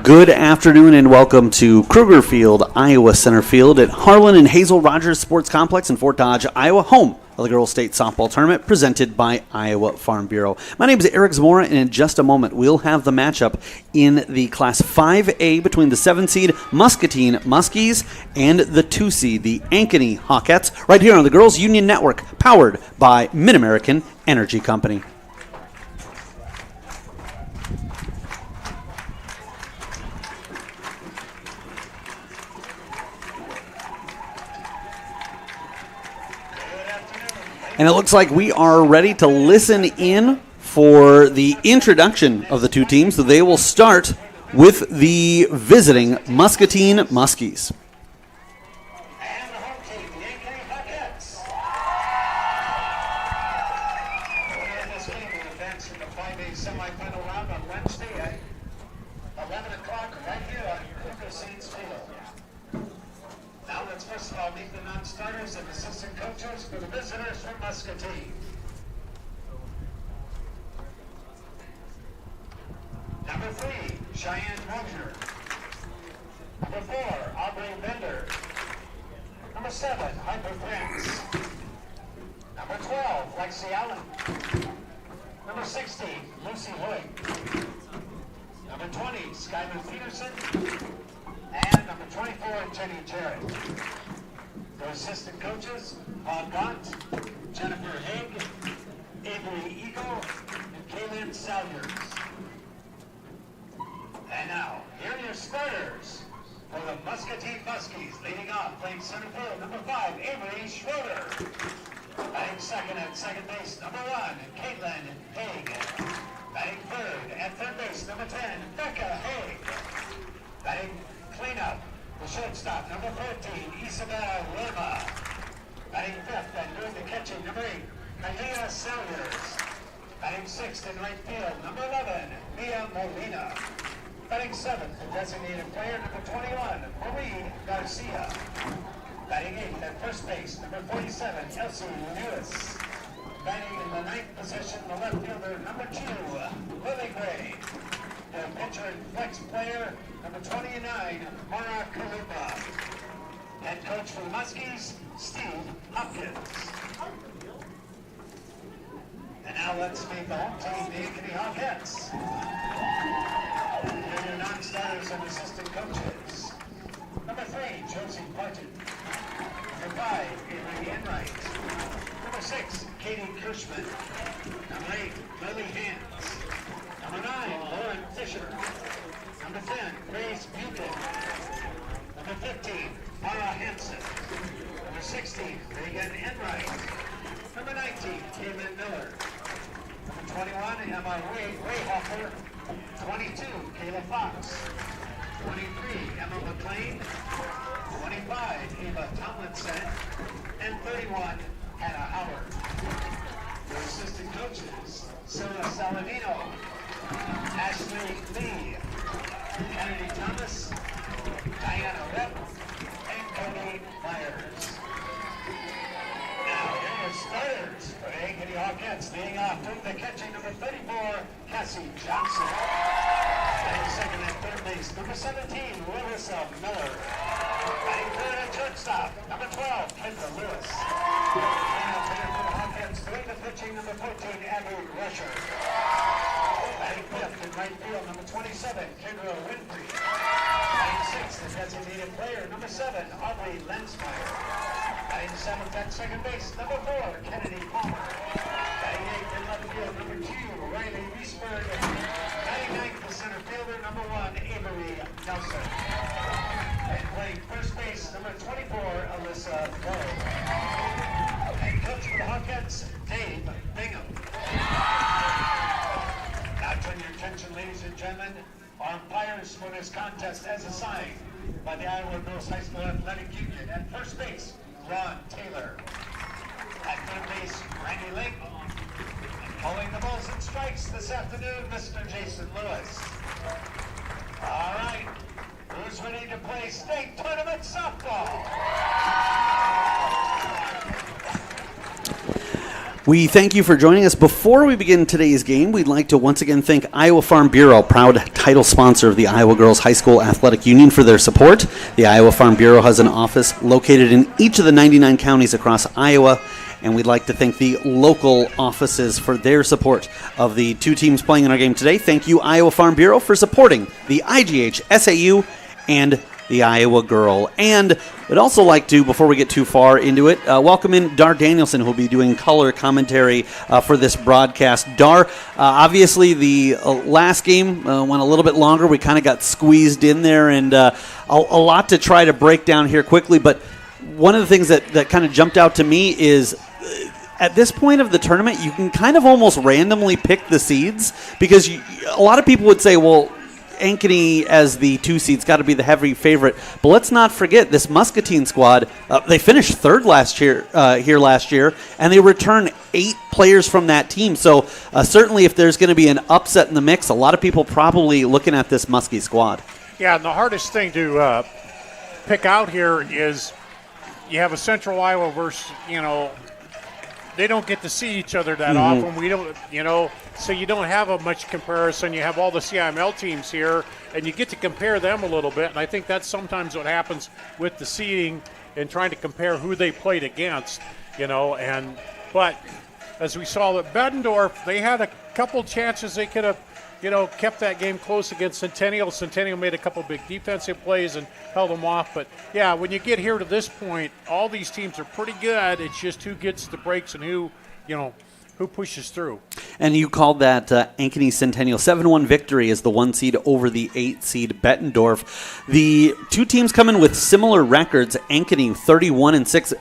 Good afternoon and welcome to Kruger Field, Iowa Center Field at Harlan and Hazel Rogers Sports Complex in Fort Dodge, Iowa, home of the Girls State Softball Tournament presented by Iowa Farm Bureau. My name is Eric Zamora, and in just a moment we'll have the matchup in the Class 5A between the 7-seed Muscatine Muskies and the 2-seed, the Ankeny Hawkettes, right here on the Girls Union Network, powered by Mid-American Energy Company. And it looks like we are ready to listen in for the introduction of the two teams. So they will start with the visiting Muscatine Muskies. And the home team, the Ankeny Hawkettes. In this game, we advance in the 5A semifinal round on Wednesday at 11 o'clock right here on Kruger Field. Now let's first of all meet the non-starters and assistant coaches for the visitors from Muscatine. Number 3, Cheyenne Rozier. Number 4, Aubrey Bender. Number 7, Harper France. Number 12, Lexi Allen. Number 16, Lucy Hoyt. Number 20, Skylar Peterson. And number 24, Jenny Jarrett. The assistant coaches, Bob Gont, Jennifer Haig, Avery Eagle, and Kaylin Salyers. And now, here are your starters for the Muscatine Muskies. Leading off, playing center field, number 5, Avery Schroeder. Batting second at second base, number 1, Caitlin Haig. Batting third at third base, number 10, Becca Haig. Batting cleanup, the shortstop, number 14, Isabella Lima. Batting fifth and doing the catching, number 8, Malia Salyers. Batting sixth in right field, number 11, Mia Molina. Batting seventh, the designated player, number 21, Marie Garcia. Batting eighth at first base, number 47, Elsie Lewis. Batting in the ninth position, the left fielder, number 2, Lily Gray. The pitcher and flex player, number 29, Mara Kalupa. Head coach for the Muskies, Steve Hopkins. And now let's meet the home team, the Ankeny Hawkettes. Here are your non-starters and assistant coaches. Number 3, Josie Parton. Number 5, Avery Enright. Number 6, Katie Kirschman. Number 8, Lily Hans. Number 9, Lauren Fisher. Number 10, Grace Buchan. Number 15, Mara Hansen. Number 16, Reagan Enright. Number 19, Caitlin Miller. Number 21, Emma Wayhoffer. 22, Kayla Fox. 23, Emma McLean. 25, Eva Tomlinson. And 31, Hannah Howard. Your assistant coaches, Sarah Saladino, Ashley Lee, Kennedy Thomas, Diana Rep, and Cody Myers. Now, here are your starters for the Ankeny Hawkettes. Leading off, doing the catching, number 34, Cassie Johnson. Batting second at third base, number 17, Larissa Miller. Batting third at shortstop, number 12, Kendra Lewis. Cleanup hitter for the Hawkettes, doing the pitching, number 14, Abby Rusher. Batting fifth in right field, number 27, Kendra Winfrey. Batting sixth, the designated player, number 7, Aubrey Lensmeyer. Batting seventh at second base, number 4, Kennedy Palmer. Batting eighth in left field, number 2, Riley Reesberg. Batting ninth, the center fielder, number 1, Avery Nelson. And playing first base, number 24, Alyssa Lowe. And coach for the Hawkettes, Dave Bingham. Now turn your attention, ladies and gentlemen, our umpires for this contest as assigned by the Iowa Girls High School Athletic Union. At first base, Ron Taylor. At third base, Randy Lake. And calling the balls and strikes this afternoon, Mr. Jason Lewis. All right, who's ready to play state tournament softball? We thank you for joining us. Before we begin today's game, we'd like to once again thank Iowa Farm Bureau, proud title sponsor of the Iowa Girls High School Athletic Union, for their support. The Iowa Farm Bureau has an office located in each of the 99 counties across Iowa, and we'd like to thank the local offices for their support of the two teams playing in our game today. Thank you, Iowa Farm Bureau, for supporting the IGHSAU and the Iowa Girl. And I'd also like to, before we get too far into it, welcome in Dar Danielson, who will be doing color commentary for this broadcast. Dar, obviously the last game went a little bit longer. We kind of got squeezed in there, and a lot to try to break down here quickly. But one of the things that kind of jumped out to me is at this point of the tournament, you can kind of almost randomly pick the seeds, because a lot of people would say, well, Ankeny as the 2 seed's got to be the heavy favorite. But let's not forget this Muscatine squad. They finished third last year, and they returned 8 players from that team. So certainly if there's going to be an upset in the mix, a lot of people probably looking at this Muskie squad. Yeah, and the hardest thing to pick out here is you have a Central Iowa versus, they don't get to see each other that often. We don't, so you don't have a much comparison. You have all the CIML teams here, and you get to compare them a little bit. And I think that's sometimes what happens with the seeding and trying to compare who they played against, but as we saw at Bettendorf, they had a couple chances they could have, kept that game close against Centennial. Centennial made a couple big defensive plays and held them off. But, yeah, when you get here to this point, all these teams are pretty good. It's just who gets the breaks and who pushes through. And you called that Ankeny Centennial 7-1 victory as the 1 seed over the 8 seed Bettendorf. The two teams come in with similar records. Ankeny 31-6.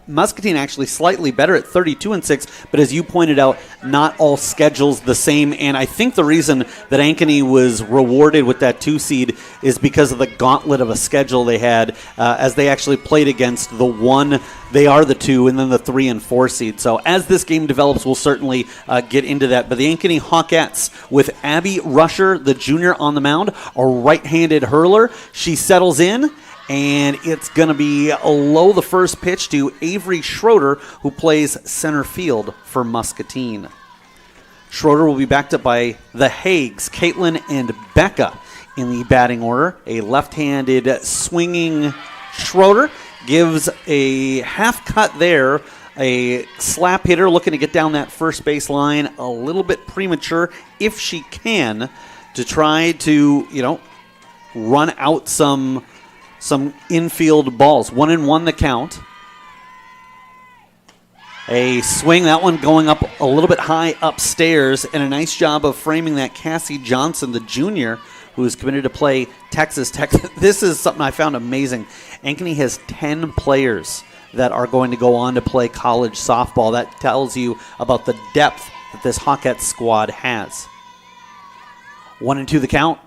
Muscatine actually slightly better at 32-6, but as you pointed out, not all schedules the same. And I think the reason that Ankeny was rewarded with that 2 seed is because of the gauntlet of a schedule they had, as they actually played against the 1, they are the 2, and then the 3 and 4 seed. So as this game develops, we'll certainly get into that. But the Ankeny Hawkettes, with Abby Rusher, the junior, on the mound, a right-handed hurler. She settles in, and it's going to be low the first pitch to Avery Schroeder, who plays center field for Muscatine. Schroeder will be backed up by the Haigs, Caitlin and Becca in the batting order. A left-handed swinging Schroeder gives a half cut there. A slap hitter looking to get down that first base line a little bit premature, if she can, to try to, run out some infield balls. 1-1 the count. A swing, that one going up a little bit high upstairs, and a nice job of framing that Cassie Johnson, the junior, who is committed to play Texas Tech. This is something I found amazing. Ankeny has 10 players that are going to go on to play college softball. That tells you about the depth that this Hawkette squad has. 1-2 the count.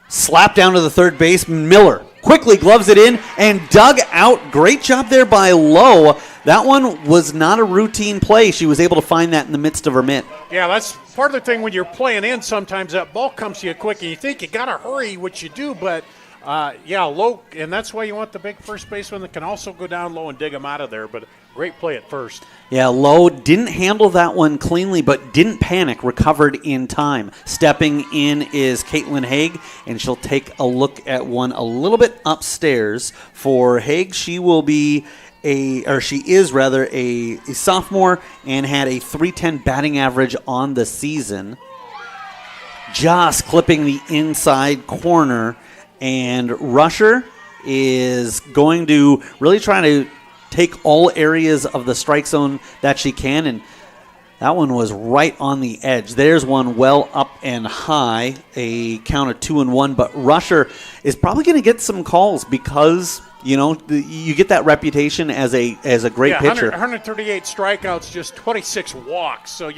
Slap down to the third baseman. Miller quickly gloves it in and dug out. Great job there by Lowe. That one was not a routine play. She was able to find that in the midst of her mitt. Yeah, that's part of the thing when you're playing in. Sometimes that ball comes to you quick and you think you got to hurry, which you do, but Lowe, and that's why you want the big first baseman that can also go down low and dig them out of there, but great play at first. Yeah, Lowe didn't handle that one cleanly, but didn't panic, recovered in time. Stepping in is Caitlin Haig, and she'll take a look at one a little bit upstairs. For Haig, she is a sophomore and had a .310 batting average on the season. Just clipping the inside corner. And Rusher is going to really try to take all areas of the strike zone that she can, and that one was right on the edge. There's one well up and high, a count of 2-1, but Rusher is probably going to get some calls because, you get that reputation as a great pitcher. 138 strikeouts, just 26 walks, so,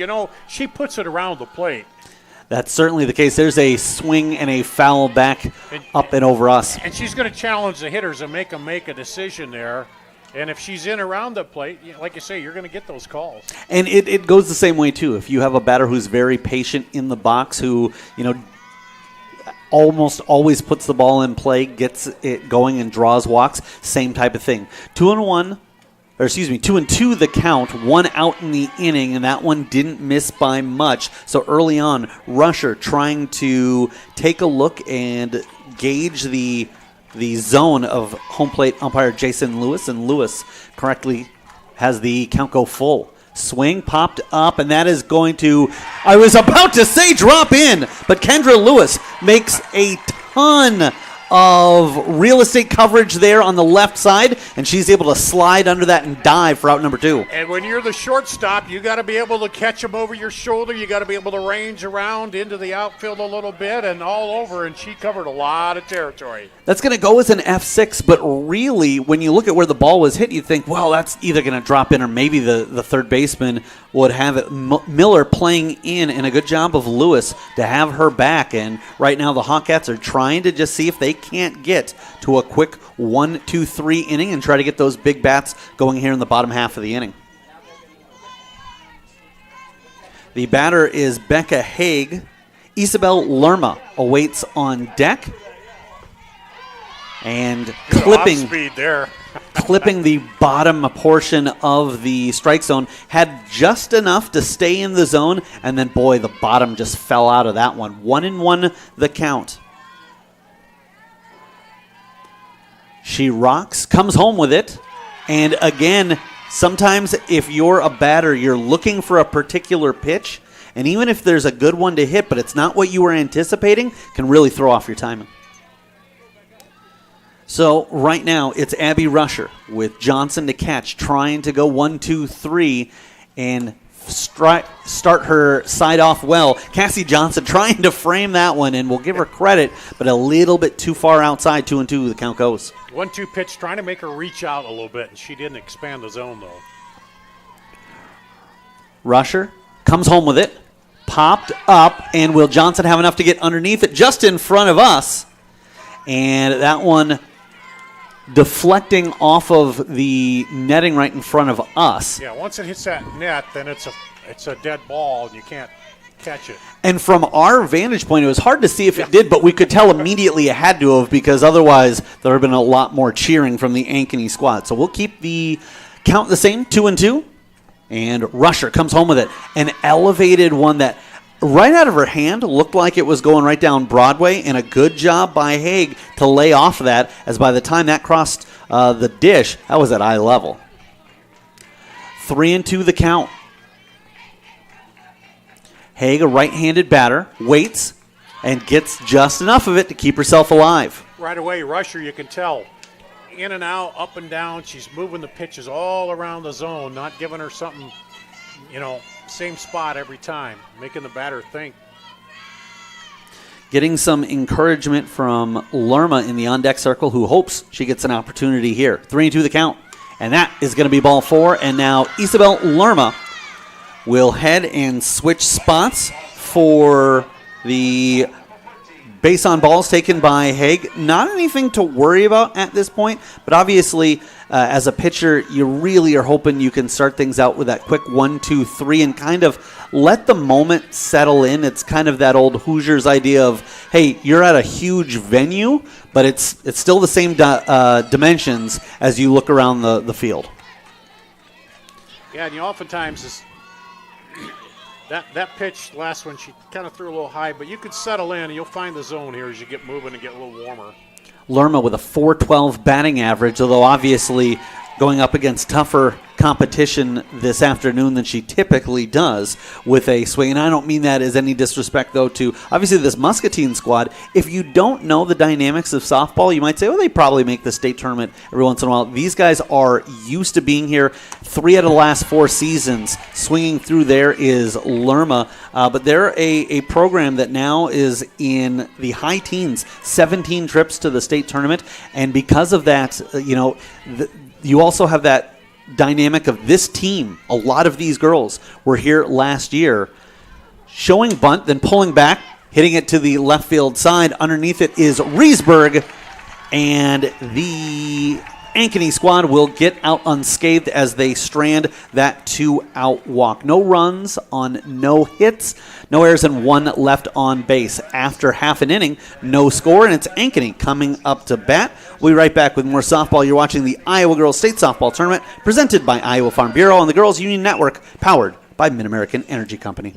she puts it around the plate. That's certainly the case. There's a swing and a foul back up and over us. And she's going to challenge the hitters and make them make a decision there. And if she's in around the plate, like you say, you're going to get those calls. And it goes the same way, too. If you have a batter who's very patient in the box, who, almost always puts the ball in play, gets it going and draws walks, same type of thing. 2-1. 2-2 the count, 1 out in the inning, and that one didn't miss by much. So early on, Rusher trying to take a look and gauge the zone of home plate umpire Jason Lewis, and Lewis correctly has the count go full. Swing popped up, and that is going to, I was about to say drop in, but Kendra Lewis makes a ton of real estate coverage there on the left side, and she's able to slide under that and dive for out number 2. And when you're the shortstop, you got to be able to catch them over your shoulder. You got to be able to range around into the outfield a little bit and all over, and she covered a lot of territory. That's going to go as an F6, but really, when you look at where the ball was hit, you think, well, that's either going to drop in or maybe the third baseman would have it. Miller playing in, and a good job of Lewis to have her back. And right now the Hawkettes are trying to just see if they can't get to a quick 1-2-3 inning and try to get those big bats going here in the bottom half of the inning. The batter is Becca Haig. Isabel Lerma awaits on deck. And clipping speed there. clipping the bottom portion of the strike zone, had just enough to stay in the zone, and then, boy, the bottom just fell out of that one. 1-1 the count. She rocks, comes home with it, and again, sometimes if you're a batter, you're looking for a particular pitch, and even if there's a good one to hit, but it's not what you were anticipating, can really throw off your timing. So right now, it's Abby Rusher with Johnson to catch, trying to go 1-2-3 and start her side off well. Cassie Johnson trying to frame that one, and we'll give her credit, but a little bit too far outside. 2-2, the count goes. 1-2 pitch, trying to make her reach out a little bit, and she didn't expand the zone, though. Rusher comes home with it, popped up, and will Johnson have enough to get underneath it just in front of us? And that one deflecting off of the netting right in front of us. Yeah, once it hits that net, then it's a dead ball, and you can't catch it. And from our vantage point, it was hard to see if it did, but we could tell immediately it had to have, because otherwise there would have been a lot more cheering from the Ankeny squad. So we'll keep the count the same, 2-2. And Rusher comes home with it. An elevated one that right out of her hand looked like it was going right down Broadway, and a good job by Haig to lay off of that, as by the time that crossed the dish, that was at eye level. 3-2 the count. Haig, a right-handed batter, waits and gets just enough of it to keep herself alive. Right away, Rusher, you can tell. In and out, up and down, she's moving the pitches all around the zone, not giving her something, same spot every time, making the batter think. Getting some encouragement from Lerma in the on-deck circle, who hopes she gets an opportunity here. 3-2 the count, and that is going to be ball 4. And now Isabel Lerma will head and switch spots for the base on balls taken by Haig. Not anything to worry about at this point, but obviously as a pitcher, you really are hoping you can start things out with that quick 1-2-3 and kind of let the moment settle in. It's kind of that old Hoosiers idea of, hey, you're at a huge venue, but it's still the same dimensions as you look around the field. Yeah, and oftentimes that pitch, last one, she kind of threw a little high, but you could settle in and you'll find the zone here as you get moving and get a little warmer. Lerma with a .412 batting average, although obviously going up against tougher competition this afternoon than she typically does with a swing. And I don't mean that as any disrespect, though, to obviously this Muscatine squad. If you don't know the dynamics of softball, you might say, well, they probably make the state tournament every once in a while. These guys are used to being here. 3 out of the last 4 seasons. Swinging through there is Lerma. But they're a program that now is in the high teens, 17 trips to the state tournament. And because of that, you also have that dynamic of this team. A lot of these girls were here last year. Showing bunt, then pulling back, hitting it to the left field side. Underneath it is Riesberg, and the Ankeny squad will get out unscathed as they strand that 2-out walk. No runs on no hits, no errors, and 1 left on base. After half an inning, no score, and it's Ankeny coming up to bat. We'll be right back with more softball. You're watching the Iowa Girls State Softball Tournament presented by Iowa Farm Bureau on the Girls Union Network, powered by Mid-American Energy Company.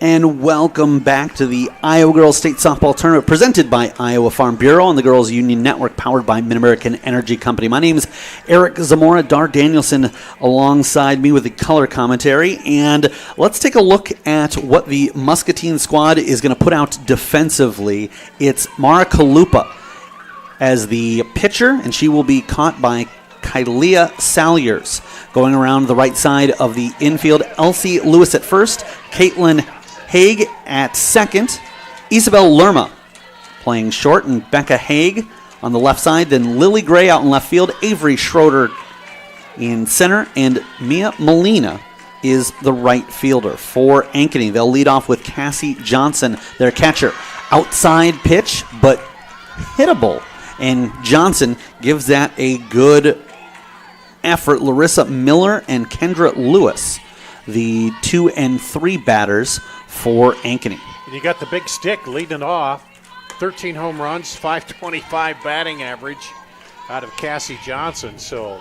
And welcome back to the Iowa Girls State Softball Tournament presented by Iowa Farm Bureau and the Girls Union Network, powered by Mid-American Energy Company. My name is Eric Zamora. Dar Danielson alongside me with the color commentary. And let's take a look at what the Muscatine squad is going to put out defensively. It's Mara Kalupa as the pitcher, and she will be caught by Kylia Salyers. Going around the right side of the infield, Elsie Lewis at first, Caitlin Haig at second, Isabel Lerma playing short, and Becca Haig on the left side. Then Lily Gray out in left field, Avery Schroeder in center, and Mia Molina is the right fielder for Ankeny. They'll lead off with Cassie Johnson, their catcher. Outside pitch, but hittable, and Johnson gives that a good effort. Larissa Miller and Kendra Lewis, the 2 and 3 batters for Ankeny. You got the big stick leading it off. 13 home runs, 525 batting average out of Cassie Johnson. So,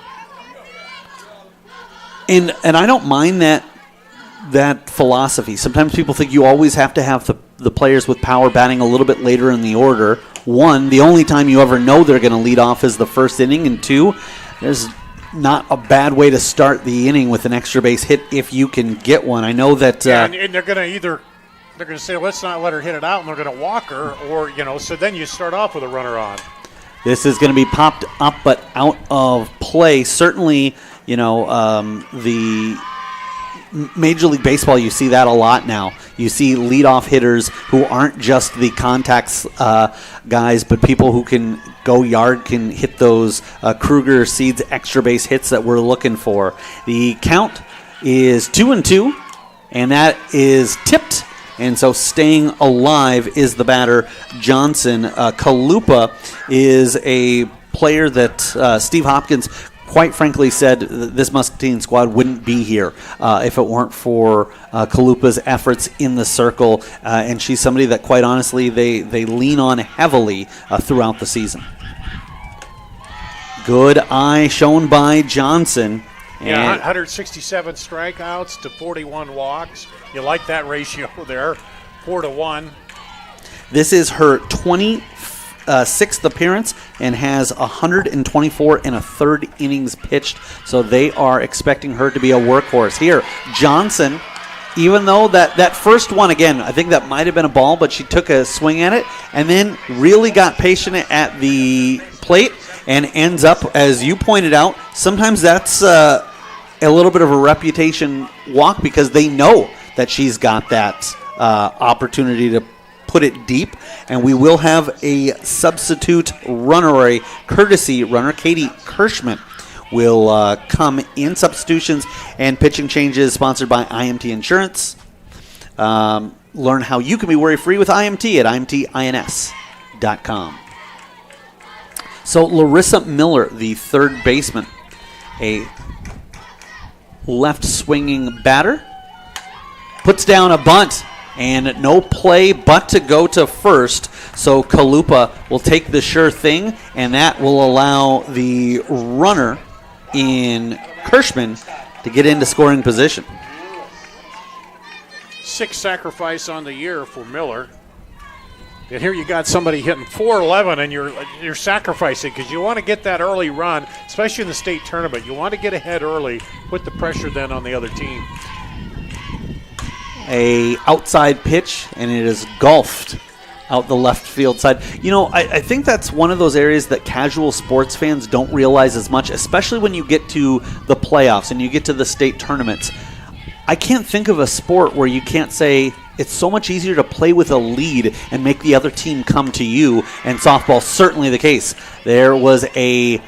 and I don't mind that philosophy. Sometimes people think you always have to have the players with power batting a little bit later in the order. One, the only time you ever know they're going to lead off is the first inning, and two, there's not a bad way to start the inning with an extra base hit if you can get one. I know that. And they're going to say, let's not let her hit it out, and they're going to walk her, or, so then you start off with a runner on. This is going to be popped up but out of play. Certainly, the Major League Baseball, you see that a lot now. You see leadoff hitters who aren't just the contacts guys, but people who can go yard, can hit those Kruger Seeds extra base hits that we're looking for. The count is 2-2, and that is tipped. And so staying alive is the batter, Johnson. Kalupa is a player that Steve Hopkins quite frankly said this Muscatine squad wouldn't be here if it weren't for Kalupa's efforts in the circle. And she's somebody that, quite honestly, they lean on heavily throughout the season. Good eye shown by Johnson. Yeah, 167 strikeouts to 41 walks. You like that ratio there, 4-1. This is her 26th appearance and has 124 and a third innings pitched. So they are expecting her to be a workhorse. Here, Johnson, even though that first one, again, I think that might have been a ball, but she took a swing at it and then really got patient at the plate and ends up, as you pointed out, sometimes that's a little bit of a reputation walk because they know that she's got that opportunity to put it deep, and we will have a substitute runner, or a courtesy runner. Katie Kirschman will come in. Substitutions and pitching changes sponsored by IMT Insurance. Learn how you can be worry-free with IMT at imtins.com. So Larissa Miller, the third baseman, a left swinging batter, puts down a bunt, and no play but to go to first. So Kalupa will take the sure thing, and that will allow the runner in Kirschman to get into scoring position. 6th sacrifice on the year for Miller. And here you got somebody hitting 411, and you're sacrificing because you want to get that early run, especially in the state tournament. You want to get ahead early, put the pressure then on the other team. A outside pitch, and it is golfed out the left field side. You know, I think that's one of those areas that casual sports fans don't realize as much, especially when you get to the playoffs and you get to the state tournaments. I can't think of a sport where you can't say it's so much easier to play with a lead and make the other team come to you, and softball's certainly the case. There was a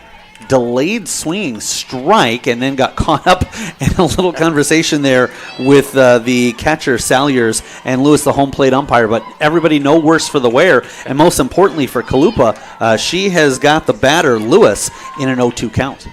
delayed swinging strike and then got caught up in a little conversation there with the catcher, Salyers, and Lewis, the home plate umpire. But everybody no worse for the wear, and most importantly for Kalupa, she has got the batter, Lewis, in an 0-2 count.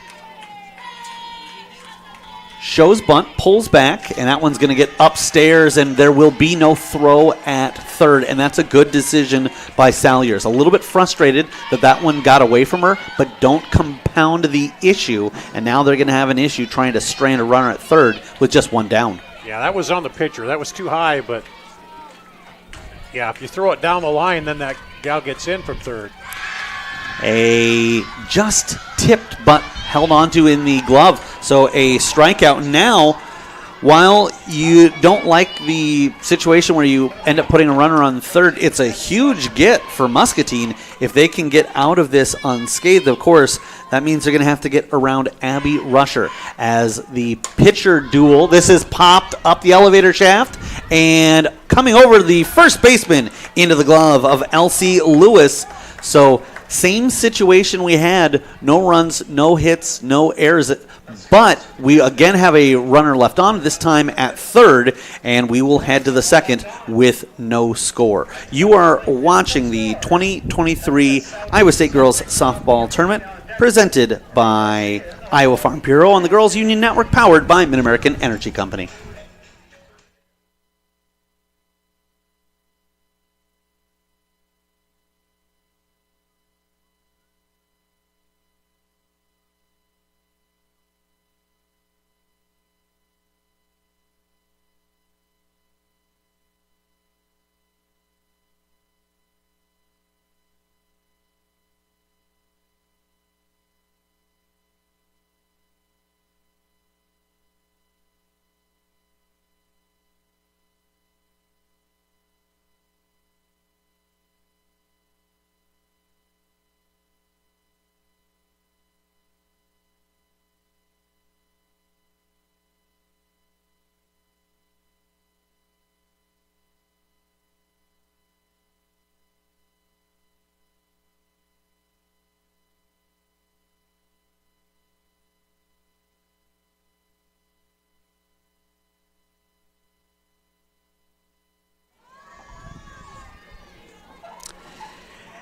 Shows bunt, pulls back, and that one's going to get upstairs, and there will be no throw at third, and that's a good decision by Salyers. A little bit frustrated that one got away from her, but don't compound the issue, and now they're going to have an issue trying to strand a runner at third with just one down. Yeah, that was on the pitcher. That was too high, but yeah, if you throw it down the line, then that gal gets in from third. A just tipped but held onto in the glove. So a strikeout. Now, while you don't like the situation where you end up putting a runner on third, it's a huge get for Muscatine. If they can get out of this unscathed, of course, that means they're going to have to get around Abby Rusher as the pitcher duel. This is popped up the elevator shaft and coming over the first baseman into the glove of Elsie Lewis. So same situation we had, no runs, no hits, no errors, but we again have a runner left on, this time at third, and we will head to the second with no score. You are watching the 2023 Iowa State Girls Softball Tournament presented by Iowa Farm Bureau on the Girls Union Network, powered by Mid-American Energy Company.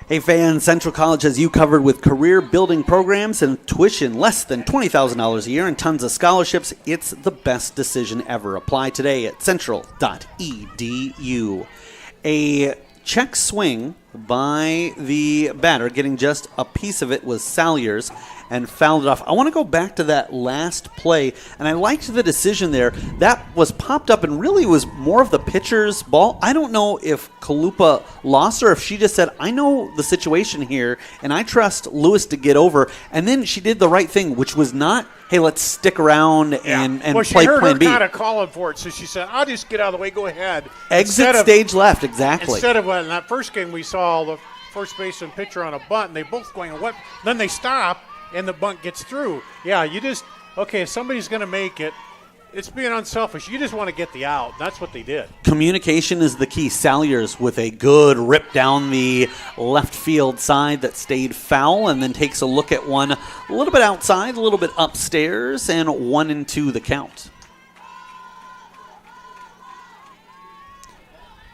Hey fans, Central College has you covered with career building programs and tuition less than $20,000 a year and tons of scholarships. It's the best decision ever. Apply today at central.edu. A check swing by the batter, getting just a piece of it, was Salyers, and fouled it off. I want to go back to that last play, and I liked the decision there. That was popped up and really was more of the pitcher's ball. I don't know if Kalupa lost or if she just said, I know the situation here, and I trust Lewis to get over. And then she did the right thing, which was not, hey, let's stick around and play plan B. She heard her kind of calling for it, so she said, I'll just get out of the way, go ahead. Exit stage left, exactly. Instead of in that first game, we saw the first baseman pitcher on a bunt, and they both going, what? Then they stop, and the bunt gets through. Yeah, you just, okay, if somebody's going to make it, it's being unselfish. You just want to get the out. That's what they did. Communication is the key. Salyers with a good rip down the left field side that stayed foul, and then takes a look at one a little bit outside, a little bit upstairs, and 1-2 the count.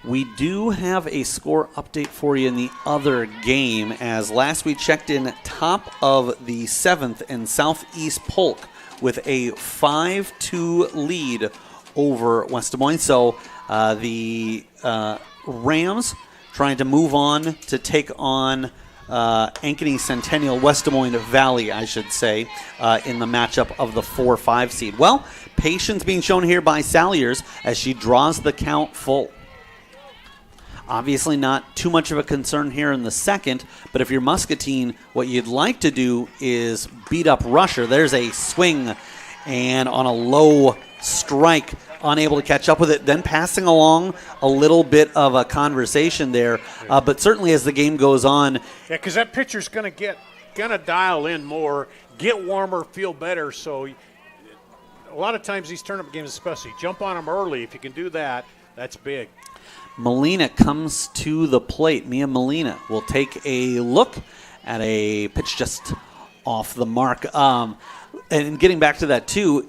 We do have a score update for you in the other game, as last we checked in, top of the 7th and Southeast Polk with a 5-2 lead over West Des Moines. So the Rams trying to move on to take on Ankeny Centennial, West Des Moines Valley, I should say, in the matchup of the 4-5 seed. Well, patience being shown here by Salyers as she draws the count full. Obviously not too much of a concern here in the second, but if you're Muscatine, what you'd like to do is beat up Rusher. There's a swing, and on a low strike, unable to catch up with it, then passing along a little bit of a conversation there. But certainly as the game goes on. Yeah, because that pitcher's going to dial in more, get warmer, feel better. So a lot of times these tournament games especially, jump on them early. If you can do that, that's big. Molina comes to the plate. Mia Molina will take a look at a pitch just off the mark. And getting back to that, too,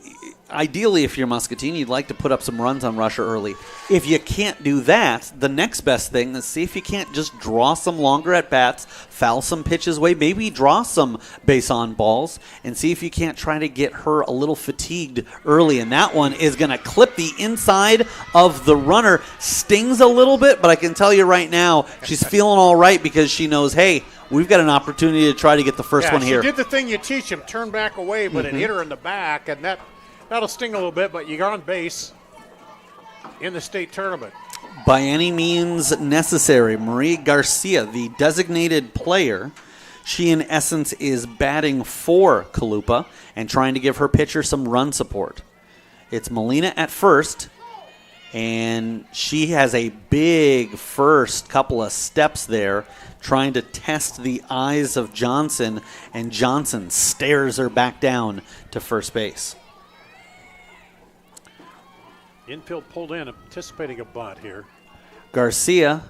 ideally, if you're Muscatine, you'd like to put up some runs on Rusher early. If you can't do that, the next best thing is see if you can't just draw some longer at-bats, foul some pitches away, maybe draw some base-on balls, and see if you can't try to get her a little fatigued early. And that one is going to clip the inside of the runner. Stings a little bit, but I can tell you right now, she's feeling all right because she knows, hey, we've got an opportunity to try to get the first one here. She did the thing you teach him, turn back away, but it hit her in the back, and that'll sting a little bit, but you're on base in the state tournament. By any means necessary, Marie Garcia, the designated player, she in essence is batting for Kalupa and trying to give her pitcher some run support. It's Molina at first, and she has a big first couple of steps there trying to test the eyes of Johnson, and Johnson stares her back down to first base. Infield pulled in, anticipating a bunt here. Garcia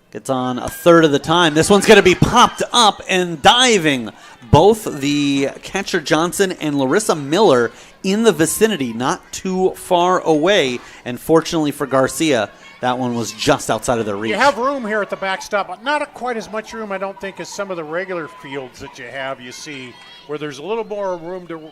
gets on a third of the time. This one's going to be popped up and diving. Both the catcher Johnson and Larissa Miller in the vicinity, not too far away. And fortunately for Garcia, that one was just outside of their reach. You have room here at the backstop, but not quite as much room, I don't think, as some of the regular fields that you see, where there's a little more room to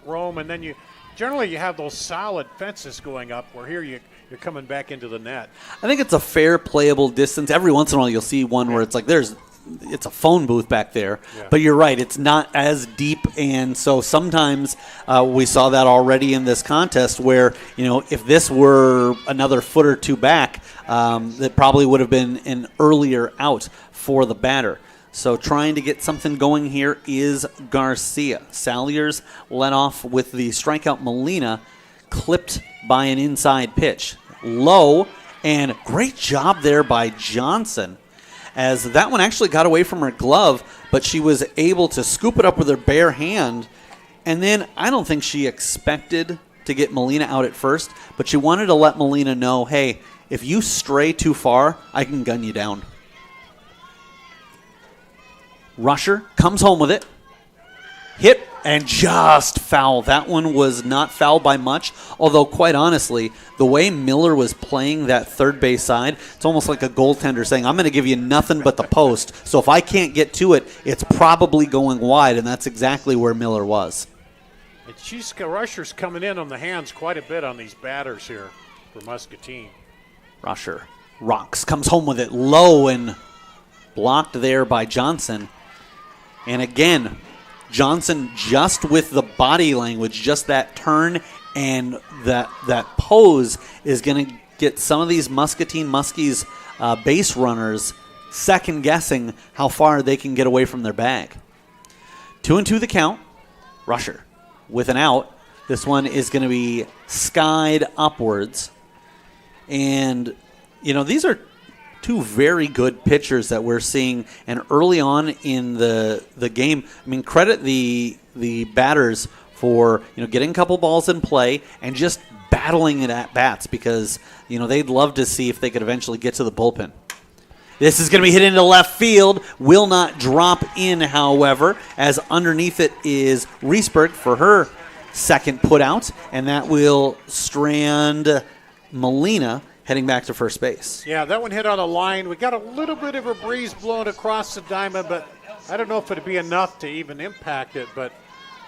roam, and then generally you have those solid fences going up, where here you're coming back into the net. I think it's a fair playable distance. Every once in a while you'll see one where it's like it's a phone booth back there. Yeah. But you're right, it's not as deep, and so sometimes we saw that already in this contest where, if this were another foot or two back, that probably would have been an earlier out for the batter. So trying to get something going here is Garcia. Salyers led off with the strikeout. Molina clipped by an inside pitch. Low, and great job there by Johnson, as that one actually got away from her glove, but she was able to scoop it up with her bare hand. And then I don't think she expected to get Molina out at first, but she wanted to let Molina know, hey, if you stray too far, I can gun you down. Rusher comes home with it. Hit and just foul. That one was not foul by much, although quite honestly, the way Miller was playing that third base side, it's almost like a goaltender saying, I'm going to give you nothing but the post, so if I can't get to it, it's probably going wide, and that's exactly where Miller was. And Rusher's coming in on the hands quite a bit on these batters here for Muscatine. Rusher rocks, comes home with it low and blocked there by Johnson. And again, Johnson just with the body language, just that turn and that pose is going to get some of these Muscatine Muskies base runners second guessing how far they can get away from their bag. 2-2 the count. Rusher with an out. This one is going to be skied upwards. And, these are two very good pitchers that we're seeing, and early on in the game, credit the batters for getting a couple balls in play and just battling it at bats, because they'd love to see if they could eventually get to the bullpen. This is going to be hit into left field, will not drop in, however, as underneath it is Riesberg for her second put out, and that will strand Molina heading back to first base. Yeah, that one hit on a line. We got a little bit of a breeze blowing across the diamond, but I don't know if it'd be enough to even impact it, but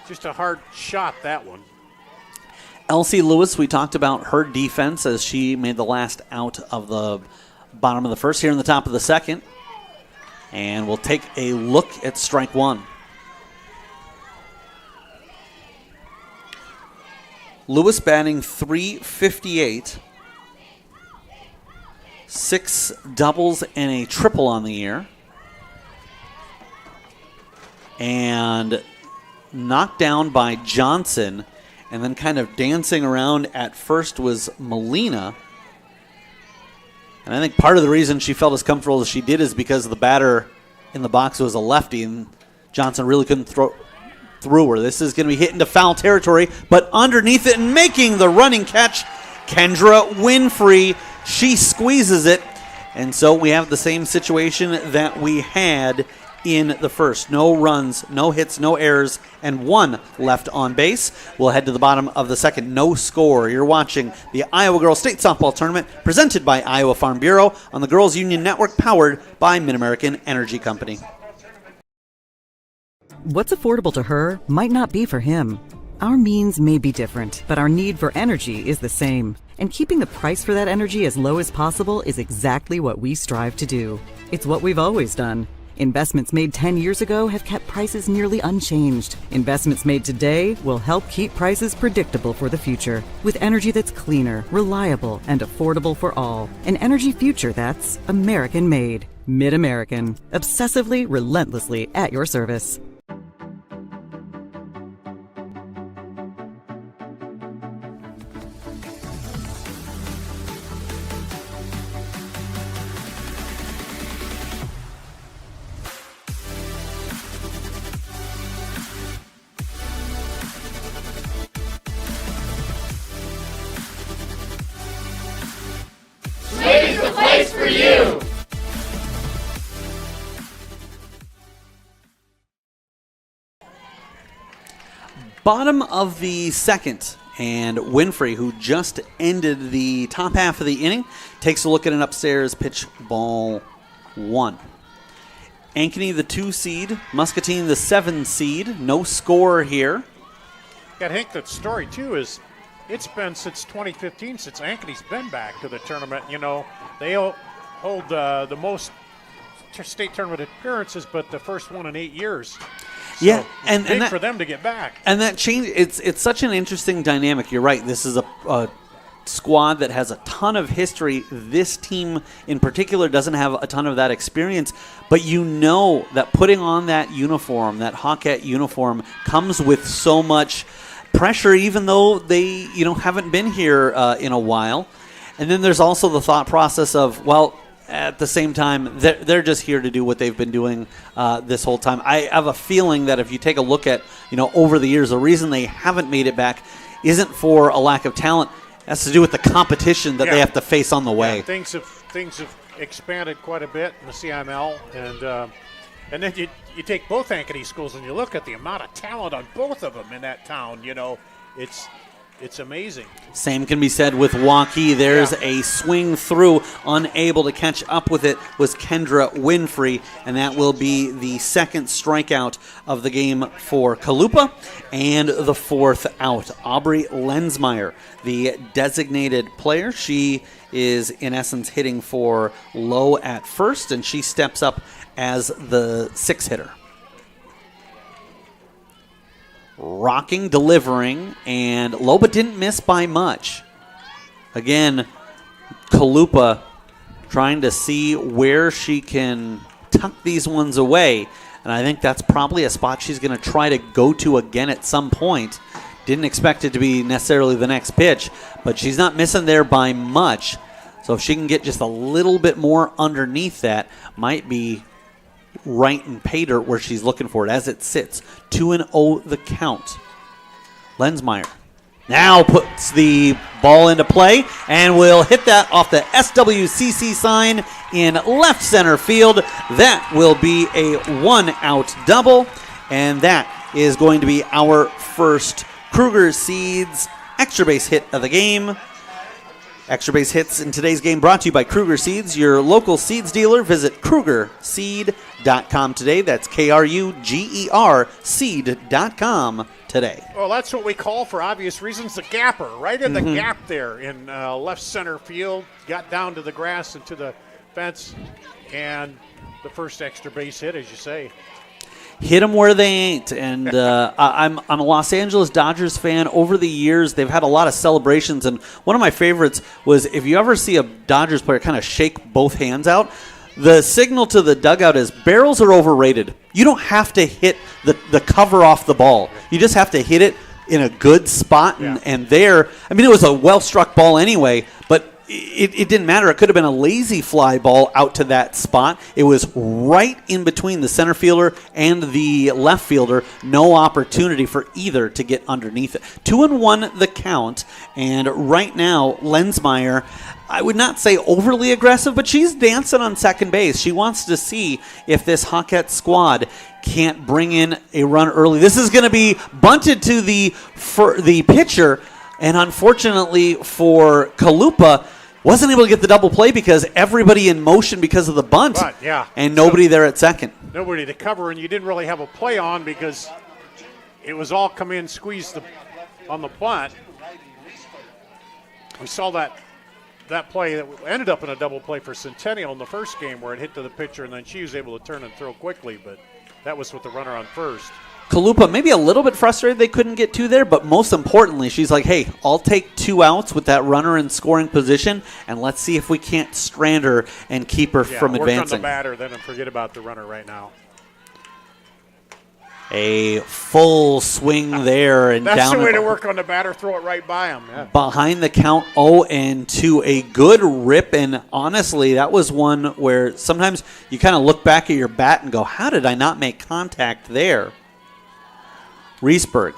just a hard shot, that one. Elsie Lewis, we talked about her defense as she made the last out of the bottom of the first here in the top of the second. And we'll take a look at strike one. Lewis batting .358. 6 doubles and a triple on the year. And knocked down by Johnson. And then kind of dancing around at first was Molina. And I think part of the reason she felt as comfortable as she did is because the batter in the box was a lefty, and Johnson really couldn't throw through her. This is going to be hit into foul territory, but underneath it and making the running catch, Kendra Winfrey. She squeezes it, and so we have the same situation that we had in the first. No runs, no hits, no errors, and 1 left on base. We'll head to the bottom of the second. No score. You're watching the Iowa Girls State Softball Tournament presented by Iowa Farm Bureau on the Girls Union Network, powered by Mid-American Energy Company. What's affordable to her might not be for him. Our means may be different, but our need for energy is the same. And keeping the price for that energy as low as possible is exactly what we strive to do. It's what we've always done. Investments made 10 years ago have kept prices nearly unchanged. Investments made today will help keep prices predictable for the future, with energy that's cleaner, reliable, and affordable for all. An energy future that's American-made. Mid-American. Obsessively, relentlessly at your service. Bottom of the second, and Winfrey, who just ended the top half of the inning, takes a look at an upstairs pitch, ball 1. Ankeny, the 2 seed, Muscatine, the 7 seed. No score here. I think the story, too, is it's been since 2015 since Ankeny's been back to the tournament. You know, they hold the most state tournament appearances, but the first one in 8 years. So Yeah, and big that, for them to get back. And that change, it's such an interesting dynamic. You're right. This is a squad that has a ton of history. This team in particular doesn't have a ton of that experience, but you know that putting on that uniform, that Hawkette uniform, comes with so much pressure, even though they haven't been here in a while. And then there's also the thought process of, well, at the same time, they're just here to do what they've been doing this whole time. I have a feeling that if you take a look at, over the years, the reason they haven't made it back isn't for a lack of talent. It has to do with the competition that they have to face on the way. Yeah, things have expanded quite a bit in the CML, and then you take both Ankeny schools and you look at the amount of talent on both of them in that town. It's amazing. Same can be said with Waukee. There's a swing through. Unable to catch up with it was Kendra Winfrey, and that will be the second strikeout of the game for Kalupa and the 4th out. Aubrey Lensmeyer, the designated player. She is, in essence, hitting for low at first, and she steps up as the 6th hitter. Rocking, delivering, and Loba didn't miss by much. Again, Kalupa trying to see where she can tuck these ones away, and I think that's probably a spot she's going to try to go to again at some point. Didn't expect it to be necessarily the next pitch, but she's not missing there by much. So if she can get just a little bit more underneath that, might be right and pay dirt where she's looking for it as it sits. 2-0 the count. Lensmeyer now puts the ball into play and will hit that off the SWCC sign in left center field. That will be a 1-out double, and that is going to be our first Kruger Seeds extra base hit of the game. Extra base hits in today's game brought to you by Kruger Seeds, your local seeds dealer. Visit KrugerSeed.com today. That's KRUGER seed.com today. Well, that's what we call, for obvious reasons, the gapper. Right in the gap there in left center field. Got down to the grass and to the fence. And the first extra base hit, as you say. Hit them where they ain't. And I'm a Los Angeles Dodgers fan. Over the years, they've had a lot of celebrations. And one of my favorites was if you ever see a Dodgers player kind of shake both hands out, the signal to the dugout is barrels are overrated. You don't have to hit the cover off the ball. You just have to hit it in a good spot. And there, I mean, it was a well-struck ball anyway, but it didn't matter. It could have been a lazy fly ball out to that spot. It was right in between the center fielder and the left fielder. No opportunity for either to get underneath it. 2-1 the count, and right now, Lensmeyer, I would not say overly aggressive, but she's dancing on second base. She wants to see if this Hawkette squad can't bring in a run early. This is going to be bunted to the pitcher, and unfortunately for Kalupa, wasn't able to get the double play because everybody in motion because of the bunt. Right, yeah. And nobody there at second. Nobody to cover, and you didn't really have a play on because it was all come in, squeezed on the bunt. We saw that play that ended up in a double play for Centennial in the first game where it hit to the pitcher, and then she was able to turn and throw quickly, but that was with the runner on first. Kalupa maybe a little bit frustrated they couldn't get two there, but most importantly, she's like, hey, I'll take 2 outs with that runner in scoring position, and let's see if we can't strand her and keep her from advancing. Work on the batter then and forget about the runner right now. A full swing there. And That's down the way to work on the batter, throw it right by him. Yeah. Behind the count 0-2, a good rip, and honestly, that was one where sometimes you kind of look back at your bat and go, how did I not make contact there? Riesberg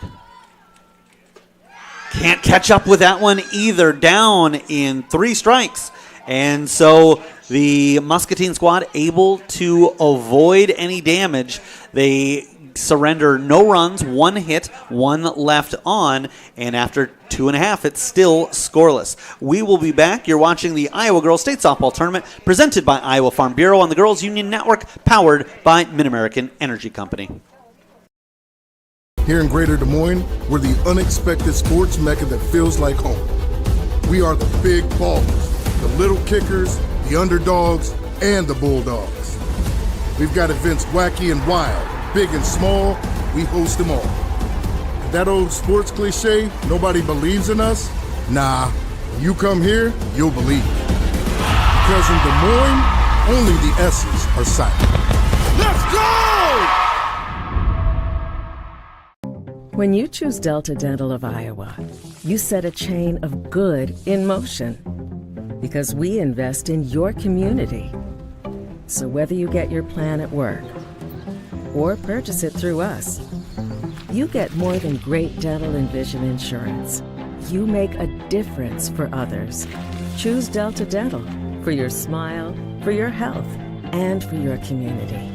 can't catch up with that one either, down in 3 strikes. And so the Muscatine squad able to avoid any damage. They surrender no runs, 1 hit, 1 left on, and after 2.5, it's still scoreless. We will be back. You're watching the Iowa Girls State Softball Tournament presented by Iowa Farm Bureau on the Girls Union Network, powered by Mid-American Energy Company. Here in Greater Des Moines, we're the unexpected sports mecca that feels like home. We are the big ballers, the little kickers, the underdogs, and the bulldogs. We've got events wacky and wild, big and small, we host them all. And that old sports cliche, nobody believes in us? Nah, when you come here, you'll believe. Because in Des Moines, only the S's are silent. Let's go! When you choose Delta Dental of Iowa, you set a chain of good in motion because we invest in your community. So whether you get your plan at work or purchase it through us, you get more than great dental and vision insurance. You make a difference for others. Choose Delta Dental for your smile, for your health, and for your community.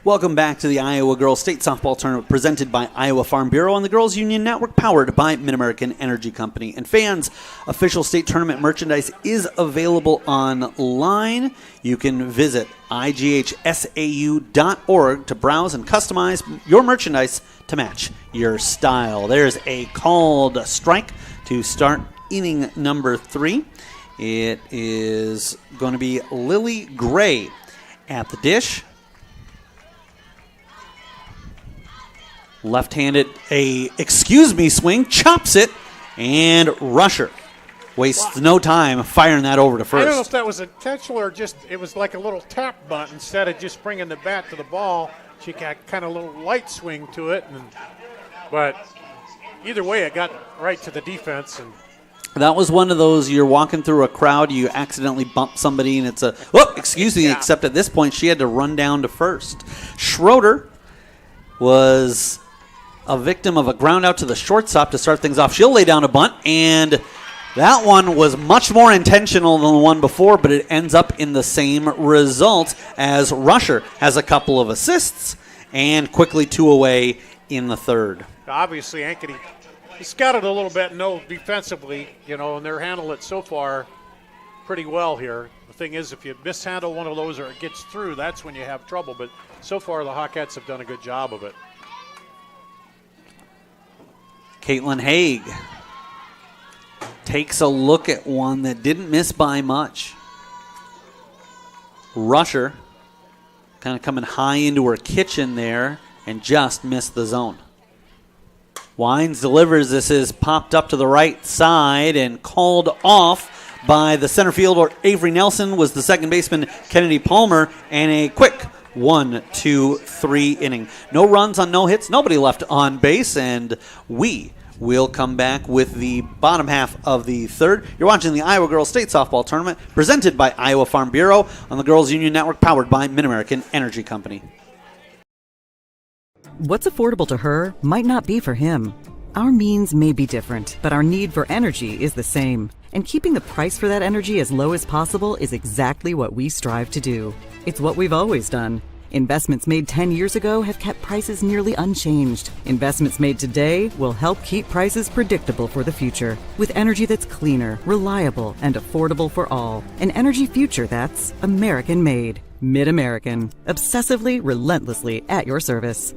Welcome back to the Iowa Girls State Softball Tournament presented by Iowa Farm Bureau on the Girls Union Network, powered by Mid-American Energy Company. And fans, official state tournament merchandise is available online. You can visit IGHSAU.org to browse and customize your merchandise to match your style. There's a called strike to start inning number 3. It is going to be Lily Gray at the dish. Left-handed, swing, chops it, and Rusher wastes no time firing that over to first. I don't know if that was intentional or just it was like a little tap bunt instead of just bringing the bat to the ball. She got kind of a little light swing to it, but either way, it got right to the defense. And that was one of those, you're walking through a crowd, you accidentally bump somebody, and it's except at this point, she had to run down to first. Schroeder was a victim of a ground out to the shortstop to start things off. She'll lay down a bunt, and that one was much more intentional than the one before, but it ends up in the same result as Rusher has a couple of assists and quickly 2 away in the third. Obviously, Ankeny scouted a little bit, defensively, and they're handled it so far pretty well here. The thing is, if you mishandle one of those or it gets through, that's when you have trouble. But so far, the Hawkettes have done a good job of it. Caitlin Haig takes a look at one that didn't miss by much. Rusher kind of coming high into her kitchen there and just missed the zone. Wines delivers. This is popped up to the right side and called off by the center fielder. Avery Nelson was the second baseman, Kennedy Palmer, and a quick 1, 2, 3 inning. No runs on no hits, nobody left on base, and we will come back with the bottom half of the third. You're watching the Iowa Girls State Softball Tournament presented by Iowa Farm Bureau on the Girls Union Network, powered by Mid-American Energy Company. What's affordable to her might not be for him. Our means may be different, but our need for energy is the same. And keeping the price for that energy as low as possible is exactly what we strive to do. It's what we've always done. Investments made 10 years ago have kept prices nearly unchanged. Investments made today will help keep prices predictable for the future. With energy that's cleaner, reliable, and affordable for all. An energy future that's American-made. Mid-American. Obsessively, relentlessly at your service.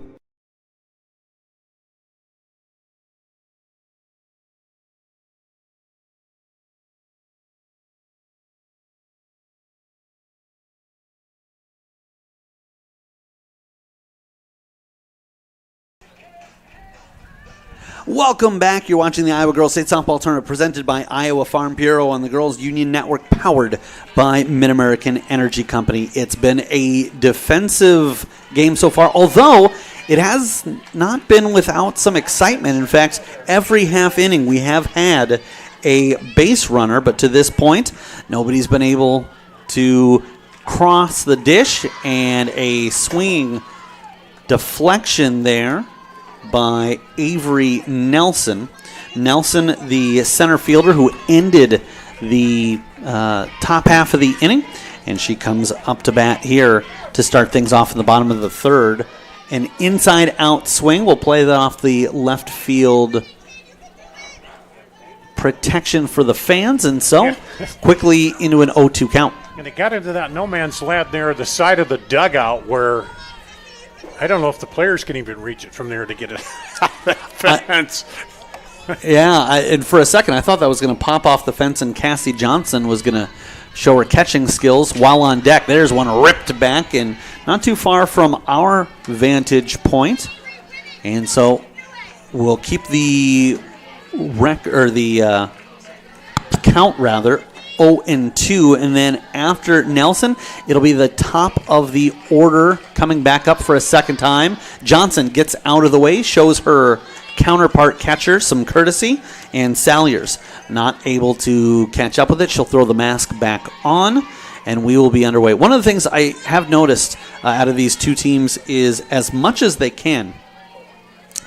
Welcome back. You're watching the Iowa Girls State Softball Tournament presented by Iowa Farm Bureau on the Girls Union Network, powered by Mid-American Energy Company. It's been a defensive game so far, although it has not been without some excitement. In fact, every half inning we have had a base runner, but to this point, nobody's been able to cross the dish, and a swing deflection there by Avery Nelson. Nelson, the center fielder who ended the top half of the inning, and she comes up to bat here to start things off in the bottom of the third. An inside-out swing. We'll play that off the left field protection for the fans, and so quickly into an 0-2 count. And it got into that no man's land there at the side of the dugout where I don't know if the players can even reach it from there to get it off that fence. And for a second I thought that was going to pop off the fence and Cassie Johnson was going to show her catching skills while on deck. There's one ripped back and not too far from our vantage point. And so we'll keep the count rather 0-2, and then after Nelson, it'll be the top of the order coming back up for a second time. Johnson gets out of the way, shows her counterpart catcher some courtesy, and Salyers not able to catch up with it. She'll throw the mask back on, and we will be underway. One of the things I have noticed out of these two teams is, as much as they can,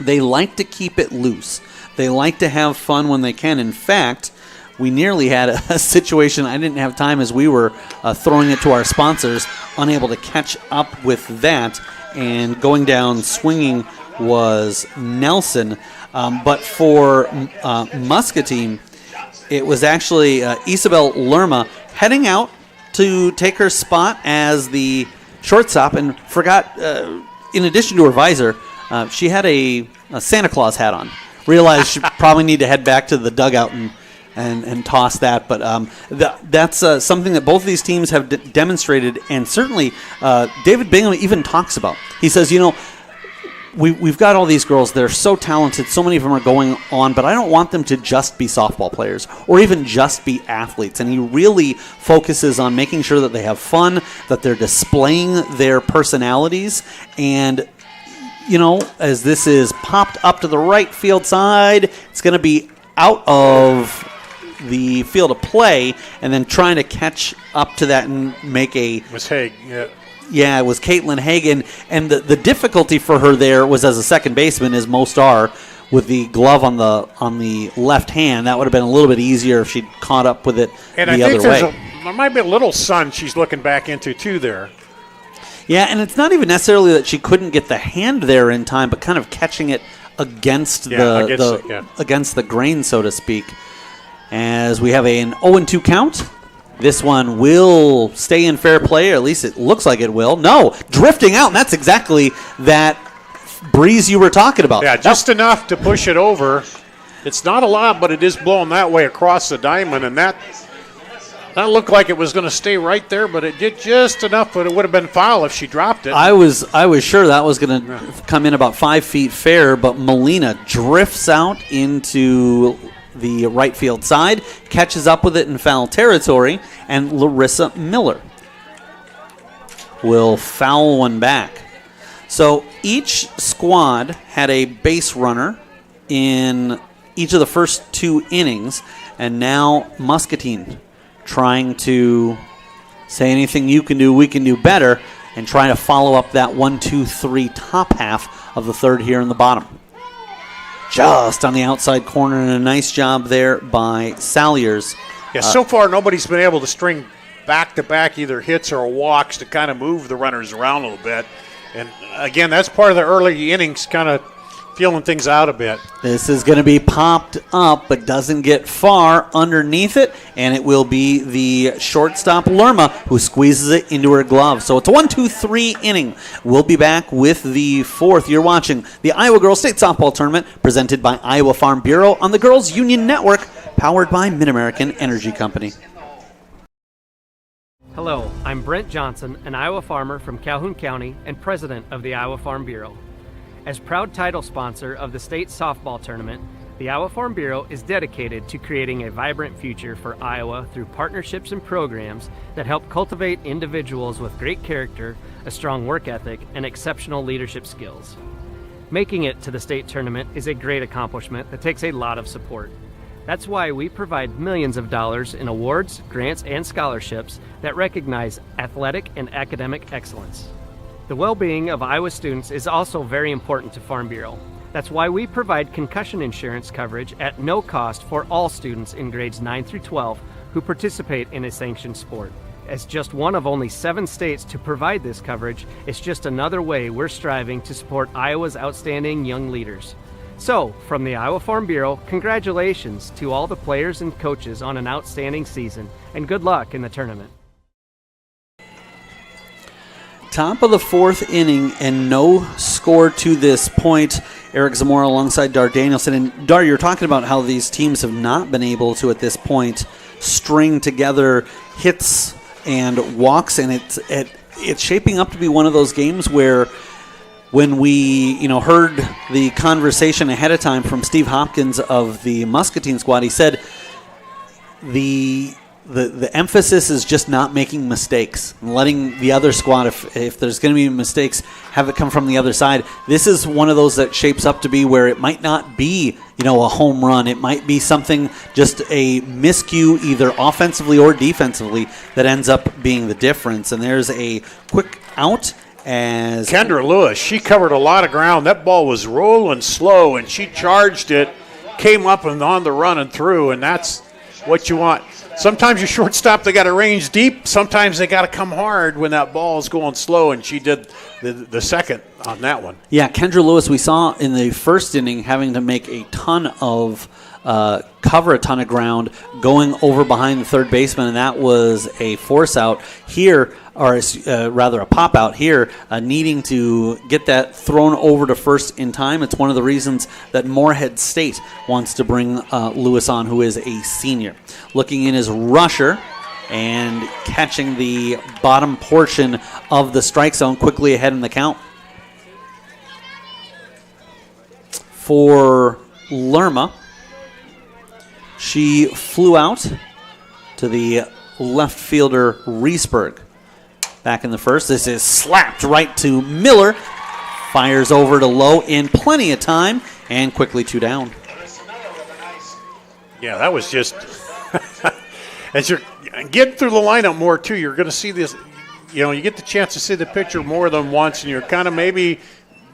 they like to keep it loose. They like to have fun when they can. In fact, we nearly had a situation. I didn't have time as we were throwing it to our sponsors, unable to catch up with that, and going down swinging was Nelson. But for Muscatine, it was actually Isabel Lerma heading out to take her spot as the shortstop and forgot, in addition to her visor, she had a Santa Claus hat on. Realized she probably need to head back to the dugout and toss that. But that's something that both of these teams have demonstrated, and certainly David Bingham even talks about. He says, we've got all these girls. They're so talented. So many of them are going on, but I don't want them to just be softball players or even just be athletes. And he really focuses on making sure that they have fun, that they're displaying their personalities. And, as this is popped up to the right field side, it's going to be out of the field of play, and then trying to catch up to that and make a... It was Haig, yeah. Yeah, it was Caitlin Hagan, and the difficulty for her there was as a second baseman, as most are, with the glove on the left hand. That would have been a little bit easier if she'd caught up with it and the other way. There might be a little sun she's looking back into too there. Yeah, and it's not even necessarily that she couldn't get the hand there in time, but kind of catching it against the grain, so to speak. As we have an 0-2 count. This one will stay in fair play, or at least it looks like it will. No, drifting out, and that's exactly that breeze you were talking about. Yeah, just enough to push it over. It's not a lot, but it is blowing that way across the diamond, and that looked like it was going to stay right there, but it did just enough, but it would have been foul if she dropped it. I was sure that was going to come in about 5 feet fair, but Molina drifts out into the right field side, catches up with it in foul territory, and Larissa Miller will foul one back. So each squad had a base runner in each of the first 2 innings, and now Muscatine trying to say anything you can do, we can do better, and trying to follow up that 1-2-3 top half of the third here in the bottom. Just on the outside corner, and a nice job there by Salyers. Yeah, so far nobody's been able to string back-to-back either hits or walks to kind of move the runners around a little bit. And, again, that's part of the early innings kind of feeling things out a bit. This is going to be popped up, but doesn't get far underneath it, and it will be the shortstop Lerma who squeezes it into her glove. So it's a 1-2-3 inning. We'll be back with the fourth. You're watching the Iowa Girls State Softball Tournament presented by Iowa Farm Bureau on the Girls Union Network, powered by Mid-American Energy Company. Hello, I'm Brent Johnson, an Iowa farmer from Calhoun County and president of the Iowa Farm Bureau. As proud title sponsor of the state softball tournament, the Iowa Farm Bureau is dedicated to creating a vibrant future for Iowa through partnerships and programs that help cultivate individuals with great character, a strong work ethic, and exceptional leadership skills. Making it to the state tournament is a great accomplishment that takes a lot of support. That's why we provide millions of dollars in awards, grants, and scholarships that recognize athletic and academic excellence. The well-being of Iowa students is also very important to Farm Bureau. That's why we provide concussion insurance coverage at no cost for all students in grades 9 through 12 who participate in a sanctioned sport. As just one of only 7 states to provide this coverage, it's just another way we're striving to support Iowa's outstanding young leaders. So, from the Iowa Farm Bureau, congratulations to all the players and coaches on an outstanding season, and good luck in the tournament. Top of the fourth inning and no score to this point. Eric Zamora alongside Dar Danielson. And Dar, you're talking about how these teams have not been able to, at this point, string together hits and walks, and it's shaping up to be one of those games where when we heard the conversation ahead of time from Steve Hopkins of the Muscatine squad, he said the emphasis is just not making mistakes and letting the other squad, if there's going to be mistakes, have it come from the other side. This is one of those that shapes up to be where it might not be, a home run. It might be something, just a miscue either offensively or defensively that ends up being the difference. And there's a quick out as Kendra Lewis, she covered a lot of ground. That ball was rolling slow, and she charged it, came up and on the run and through, and that's what you want. Sometimes your shortstop, they got to range deep. Sometimes they got to come hard when that ball is going slow, and she did the second on that one. Yeah, Kendra Lewis, we saw in the first inning having to make a ton of cover a ton of ground going over behind the third baseman, and that was a force out here, or rather a pop out here, needing to get that thrown over to first in time. It's one of the reasons that Moorhead State wants to bring Lewis on, who is a senior. Looking in his rusher and catching the bottom portion of the strike zone, quickly ahead in the count. For Lerma, she flew out to the left fielder, Reesberg. Back in the first, this is slapped right to Miller. Fires over to low in plenty of time, and quickly 2 down. Yeah, that was just, as you're getting through the lineup more too, you're going to see this, you get the chance to see the pitcher more than once, and you're kind of maybe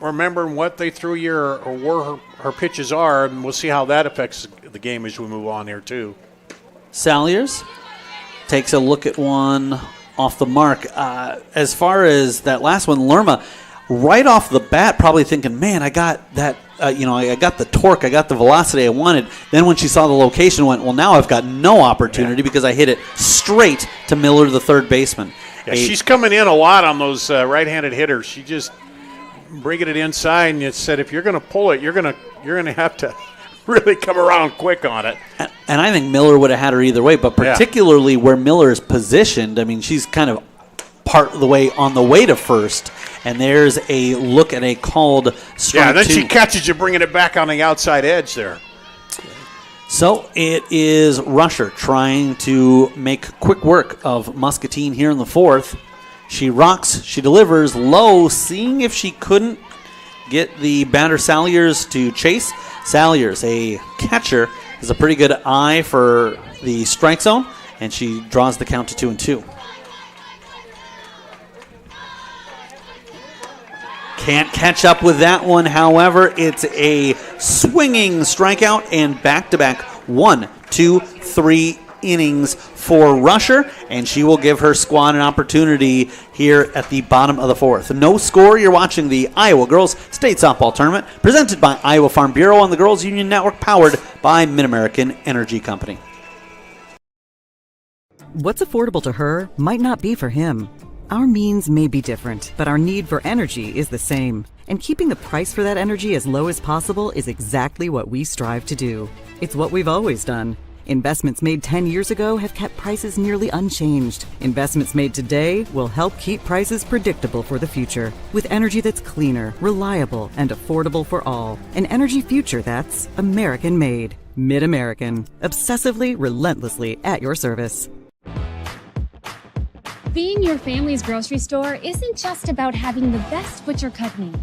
remembering what they threw you or where her pitches are, and we'll see how that affects the game as we move on here too. Salyers takes a look at one off the mark. As far as that last one, Lerma, right off the bat, probably thinking, man, I got that, I got the torque, I got the velocity I wanted. Then when she saw the location, went, well, now I've got no opportunity because I hit it straight to Miller, the third baseman. Yeah, she's coming in a lot on those right-handed hitters. She just bringing it inside, and it said if you're going to pull it, you're going to have to really come around quick on it. And I think Miller would have had her either way, but particularly where Miller is positioned, I mean, she's kind of part of the way on the way to first, and there's a look at a called strike. Yeah, then she catches you bringing it back on the outside edge there. So it is Rusher trying to make quick work of Muscatine here in the fourth. She rocks, she delivers low, seeing if she couldn't get the batter Salyers to chase. Salyers, a catcher, is a pretty good eye for the strike zone, and she draws the count to 2-2. Can't catch up with that one, however. It's a swinging strikeout and back-to-back 1, 2, 3 innings for Rusher, and she will give her squad an opportunity here at the bottom of the fourth. No score. You're watching the Iowa Girls State Softball Tournament presented by Iowa Farm Bureau on the Girls Union Network, powered by Mid-American Energy Company. What's affordable to her might not be for him. Our means may be different, but our need for energy is the same. And keeping the price for that energy as low as possible is exactly what we strive to do. It's what we've always done. Investments made 10 years ago have kept prices nearly unchanged. Investments made today will help keep prices predictable for the future. With energy that's cleaner, reliable, and affordable for all. An energy future that's American-made. Mid-American. Obsessively, relentlessly at your service. Being your family's grocery store isn't just about having the best butcher cut meat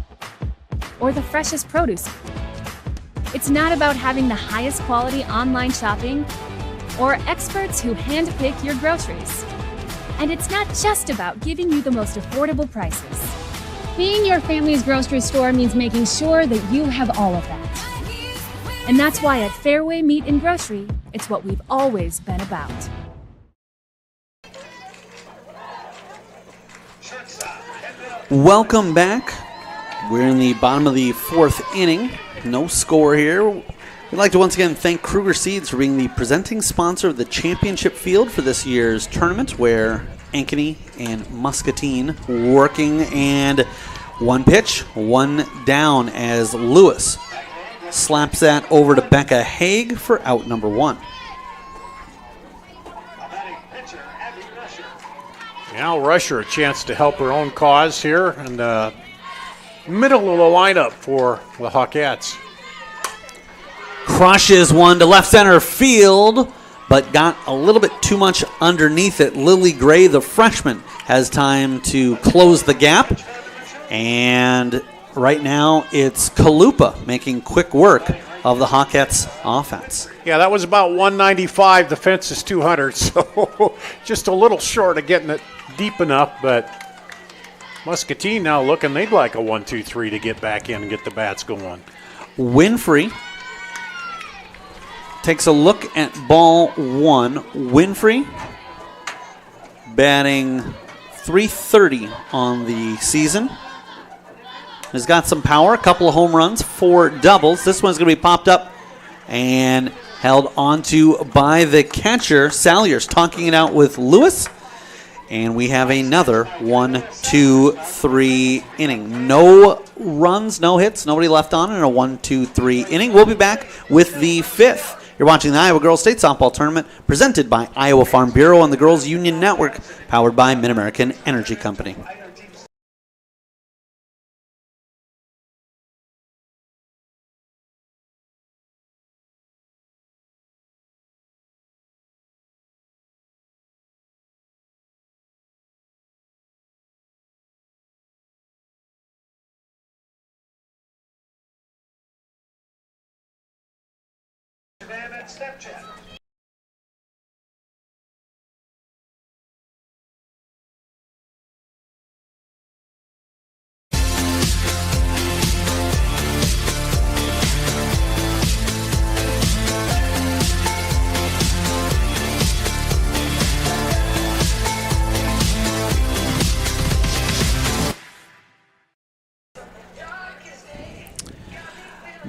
or the freshest produce. It's not about having the highest quality online shopping or experts who handpick your groceries. And it's not just about giving you the most affordable prices. Being your family's grocery store means making sure that you have all of that. And that's why at Fairway Meat and Grocery, it's what we've always been about. Welcome back. We're in the bottom of the fourth inning. No score here. We'd like to once again thank Kruger Seeds for being the presenting sponsor of the championship field for this year's tournament, where Ankeny and Muscatine working, and one pitch, one down as Lewis slaps that over to Becca Haig for out number one. Now Rusher a chance to help her own cause here in the middle of the lineup for the Hawkettes. Crushes one to left center field, but got a little bit too much underneath it. Lily Gray, the freshman, has time to close the gap. And right now it's Kalupa making quick work of the Hawkettes offense. Yeah, that was about 195. The fence is 200, so just a little short of getting it deep enough, but Muscatine now looking, they'd like a 1-2-3 to get back in and get the bats going. Winfrey takes a look at ball one. Winfrey batting .330 on the season. Has got some power, a couple of home runs, 4 doubles. This one's going to be popped up and held onto by the catcher. Salyers talking it out with Lewis. And we have another 1-2-3 inning. No runs, no hits, nobody left on in a 1-2-3 inning. We'll be back with the fifth. You're watching the Iowa Girls State Softball Tournament presented by Iowa Farm Bureau on the Girls Union Network, powered by Mid-American Energy Company. Snapchat.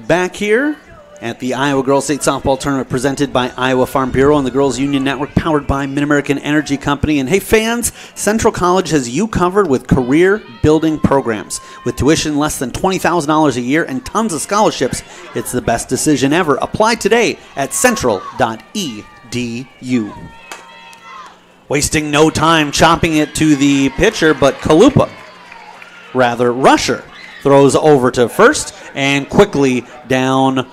Back here at the Iowa Girls State Softball Tournament presented by Iowa Farm Bureau and the Girls Union Network powered by Mid-American Energy Company. And hey fans, Central College has you covered with career building programs. With tuition less than $20,000 a year and tons of scholarships, it's the best decision ever. Apply today at central.edu. Wasting no time chopping it to the pitcher, but Rusher throws over to first and quickly down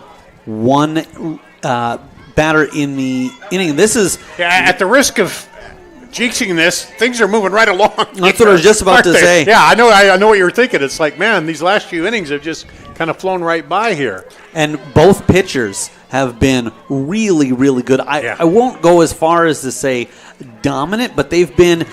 one batter in the inning. This is at the risk of jinxing this. Things are moving right along. That's what I was just about to say. Yeah, I know what you're thinking. It's like, man, these last few innings have just kind of flown right by here. And both pitchers have been really, really good. I won't go as far as to say dominant, but they've been,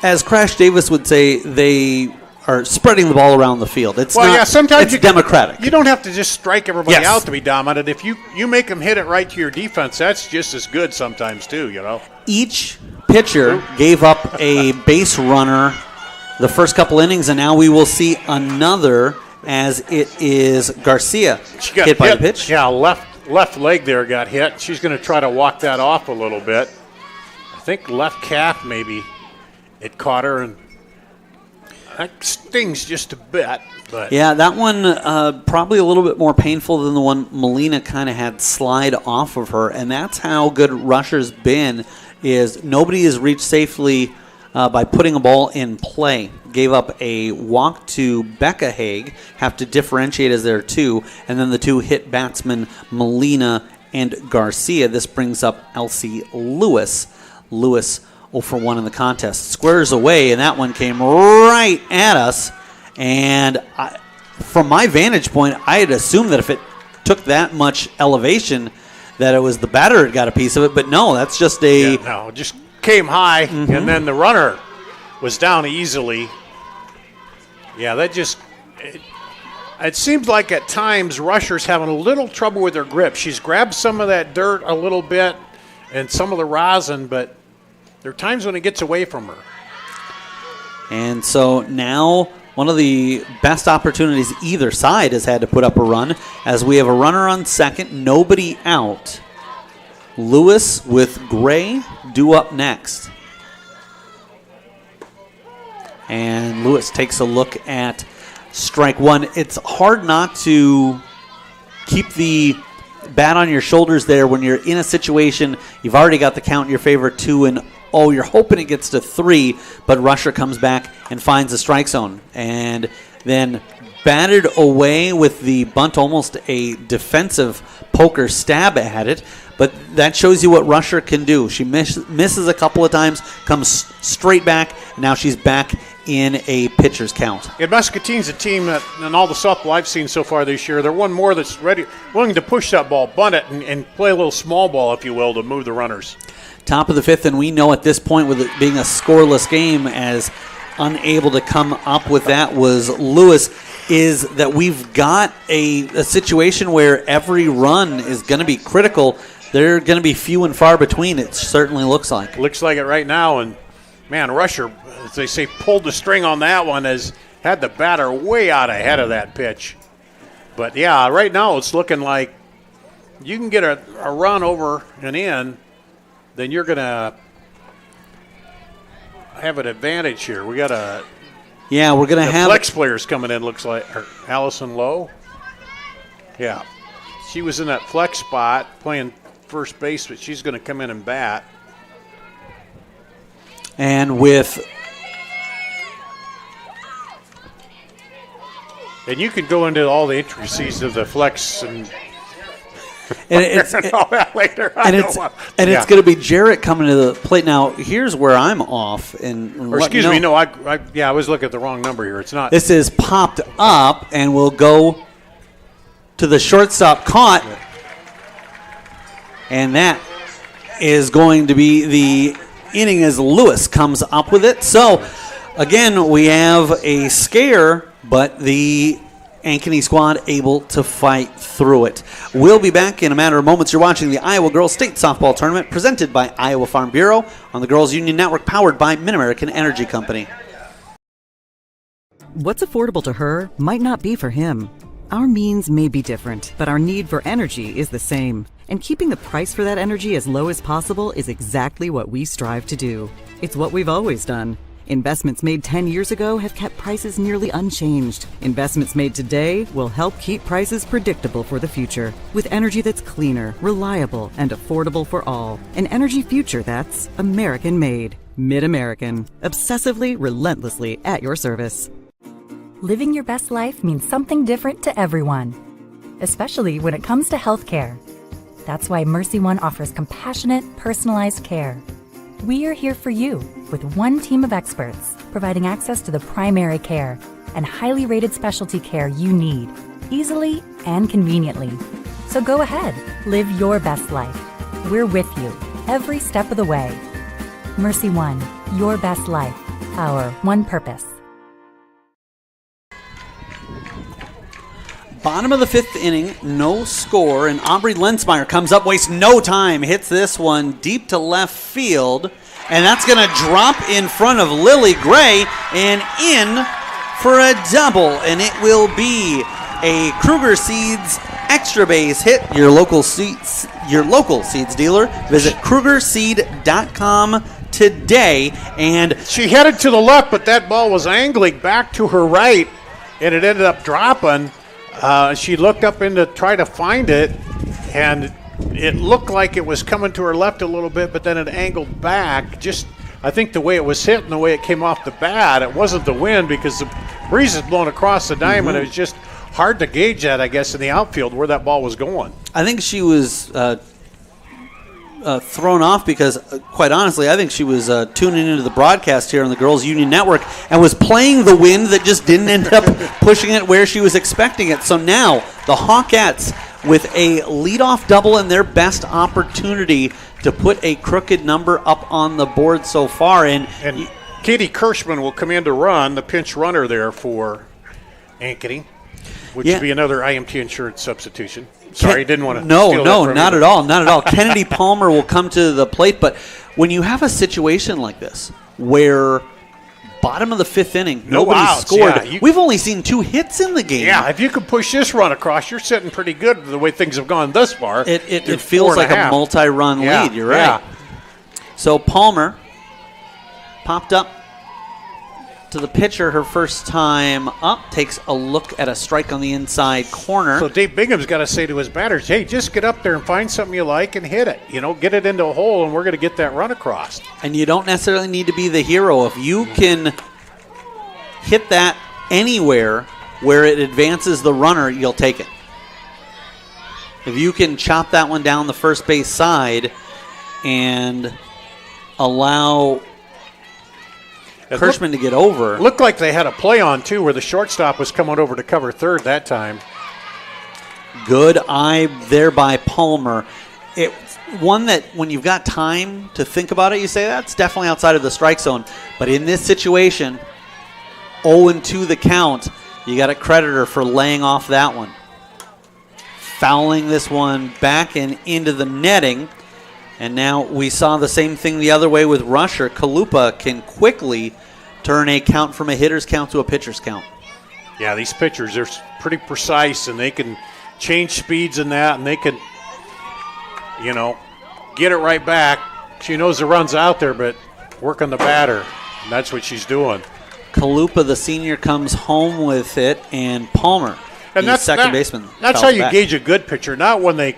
as Crash Davis would say, they are spreading the ball around the field. Sometimes it's democratic. You don't have to just strike everybody out to be dominant. If you make them hit it right to your defense, that's just as good sometimes too, you know. Each pitcher gave up a base runner the first couple innings, and now we will see another as it is Garcia hit by the pitch. Yeah, left leg there got hit. She's going to try to walk that off a little bit. I think left calf maybe it caught her, and that stings just a bit. But yeah, that one probably a little bit more painful than the one Melina kind of had slide off of her, and that's how good Rusher's been. Is nobody has reached safely by putting a ball in play. Gave up a walk to Becca Haig, have to differentiate as there are two, and then the two hit batsmen Melina and Garcia. This brings up Elsie Lewis. Lewis 0 for 1 in the contest. Squares away, and that one came right at us. And from my vantage point, I had assumed that if it took that much elevation, that it was the batter that got a piece of it. But no, that's just just came high, and then the runner was down easily. Yeah, that just it seems like at times Rusher's having a little trouble with her grip. She's grabbed some of that dirt a little bit and some of the rosin, but there are times when it gets away from her. And so now one of the best opportunities either side has had to put up a run, as we have a runner on second, nobody out. Lewis with Gray due up next. And Lewis takes a look at strike one. It's hard not to keep the bat on your shoulders there when you're in a situation, you've already got the count in your favor 2-0, you're hoping it gets to 3, but Rusher comes back and finds the strike zone. And then batted away with the bunt, almost a defensive poker stab at it, but that shows you what Rusher can do. She misses a couple of times, comes straight back, and now she's back in a pitcher's count. Yeah, Muscatine's a team that, in all the softball I've seen so far this year, they're one more that's willing to push that ball, bunt it, and play a little small ball, if you will, to move the runners. Top of the fifth, and we know at this point, with it being a scoreless game, as unable to come up with that was Lewis, is that we've got a situation where every run is going to be critical. They're going to be few and far between, it certainly looks like. Looks like it right now, and man, Rusher, as they say, pulled the string on that one, has had the batter way out ahead of that pitch. But yeah, right now it's looking like you can get a run over and in, then you're going to have an advantage here. We got we're going to have flex players coming in, looks like. Allison Lowe. Yeah. She was in that flex spot playing first base, but she's going to come in and bat. And you could go into all the intricacies of the flex and it's all that later. It's going to be Jarrett coming to the plate. Now, here's where I'm off. I was looking at the wrong number here. It's not. This is popped up, and we'll go to the shortstop caught. And that is going to be the inning as Lewis comes up with it. So, again, we have a scare, but the Ankeny squad able to fight through it. We'll be back in a matter of moments. You're watching the Iowa Girls State Softball Tournament presented by Iowa Farm Bureau on the Girls Union Network powered by Mid-American Energy Company. What's affordable to her might not be for him. Our means may be different, but our need for energy is the same. And keeping the price for that energy as low as possible is exactly what we strive to do. It's what we've always done. Investments made 10 years ago have kept prices nearly unchanged. Investments made today will help keep prices predictable for the future. With energy that's cleaner, reliable, and affordable for all. An energy future that's American-made. Mid-American. Obsessively, relentlessly at your service. Living your best life means something different to everyone, especially when it comes to healthcare. That's why Mercy One offers compassionate, personalized care. We are here for you with one team of experts, providing access to the primary care and highly rated specialty care you need, easily and conveniently. So go ahead, live your best life. We're with you every step of the way. Mercy One, your best life, our one purpose. Bottom of the 5th inning, no score, and Aubrey Lensmeyer comes up, wastes no time, hits this one deep to left field, and that's going to drop in front of Lily Gray and in for a double, and it will be a Kruger Seeds extra base hit. Your local seeds dealer. Visit KrugerSeed.com today, and she headed to the left, but that ball was angling back to her right, and it ended up dropping. She looked up in to try to find it, and it looked like it was coming to her left a little bit, but then it angled back. Just, I think the way it was hit and the way it came off the bat, it wasn't the wind because the breeze is blowing across the diamond. It was just hard to gauge that, I guess, in the outfield where that ball was going. I think she was thrown off because, quite honestly, I think she was tuning into the broadcast here on the Girls Union Network and was playing the wind that just didn't end up pushing it where she was expecting it. So now the Hawkettes with a leadoff double and their best opportunity to put a crooked number up on the board so far. And Katie Kirschman will come in to run, the pinch runner there for Ankeny, which would be another IMT insurance substitution. Sorry, didn't want to steal that from not you. at all, not at all. Kennedy Palmer will come to the plate, but when you have a situation like this where bottom of the 5th inning, nobody scored, we've only seen 2 hits in the game. Yeah, if you could push this run across, you're sitting pretty good the way things have gone thus far. It feels like a multi-run lead, you're right. Yeah. So Palmer popped up to the pitcher her first time up, takes a look at a strike on the inside corner. So Dave Bingham's got to say to his batters, hey, just get up there and find something you like and hit it. You know, get it into a hole, and we're going to get that run across. And you don't necessarily need to be the hero. If you can hit that anywhere where it advances the runner, you'll take it. If you can chop that one down the first base side and allow Kirschman to get over. Looked like they had a play on, too, where the shortstop was coming over to cover third that time. Good eye there by Palmer. It's one that when you've got time to think about it, you say that's definitely outside of the strike zone. But in this situation, 0-2 the count, you got to credit her for laying off that one. Fouling this one back and into the netting. And now we saw the same thing the other way with Rusher. Kalupa can quickly turn a count from a hitter's count to a pitcher's count. Yeah, these pitchers, they're pretty precise, and they can change speeds in that, and they can, you know, get it right back. She knows the run's out there, but work on the batter, and that's what she's doing. Kalupa, the senior, comes home with it, and Palmer, and the second baseman. That's how you gauge a good pitcher, not when they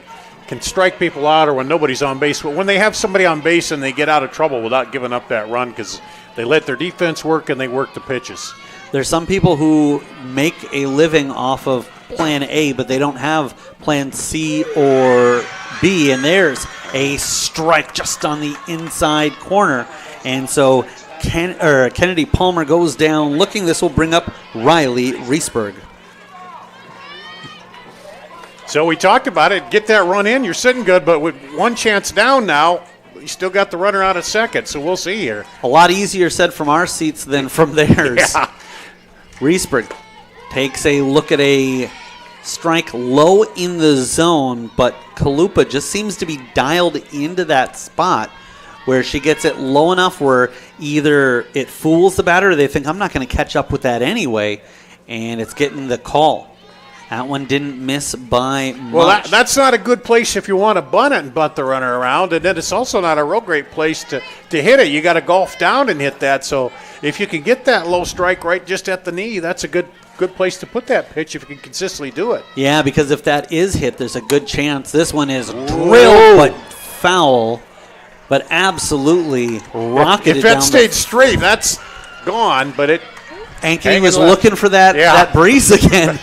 can strike people out or when nobody's on base, but when they have somebody on base and they get out of trouble without giving up that run because they let their defense work and they work the pitches. There's some people who make a living off of plan A, but they don't have plan C or B, and there's a strike just on the inside corner. And so Kennedy Palmer goes down looking. This will bring up Riley Reesberg. So we talked about it. Get that run in, you're sitting good, but with one chance down now, you still got the runner out at second, so we'll see here. A lot easier said from our seats than from theirs. Yeah. Reesberg takes a look at a strike low in the zone, but Kalupa just seems to be dialed into that spot where she gets it low enough where either it fools the batter or they think, I'm not going to catch up with that anyway, and it's getting the call. That one didn't miss by much. Well, that's not a good place if you want to bunt it and bunt the runner around, and then it's also not a real great place to hit it. You got to golf down and hit that. So if you can get that low strike right just at the knee, that's a good place to put that pitch if you can consistently do it. Yeah, because if that is hit, there's a good chance. This one is drilled but foul, but absolutely rocketed if down. that stayed straight, that's gone, but it... Ankeny was looking for that breeze again.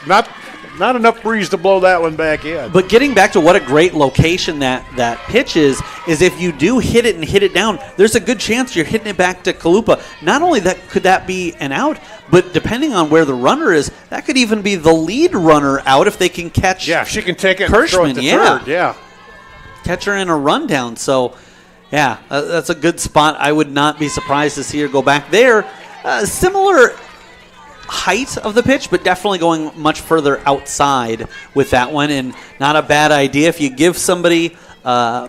Not enough breeze to blow that one back in. But getting back to what a great location that pitch is if you do hit it and hit it down, there's a good chance you're hitting it back to Kalupa. Not only could that be an out, but depending on where the runner is, that could even be the lead runner out if they can catch. Yeah, if she can take it Kirschman, and throw it to third, yeah. Catch her in a rundown. So, yeah, that's a good spot. I would not be surprised to see her go back there. Similar height of the pitch, but definitely going much further outside with that one, and not a bad idea if you give somebody a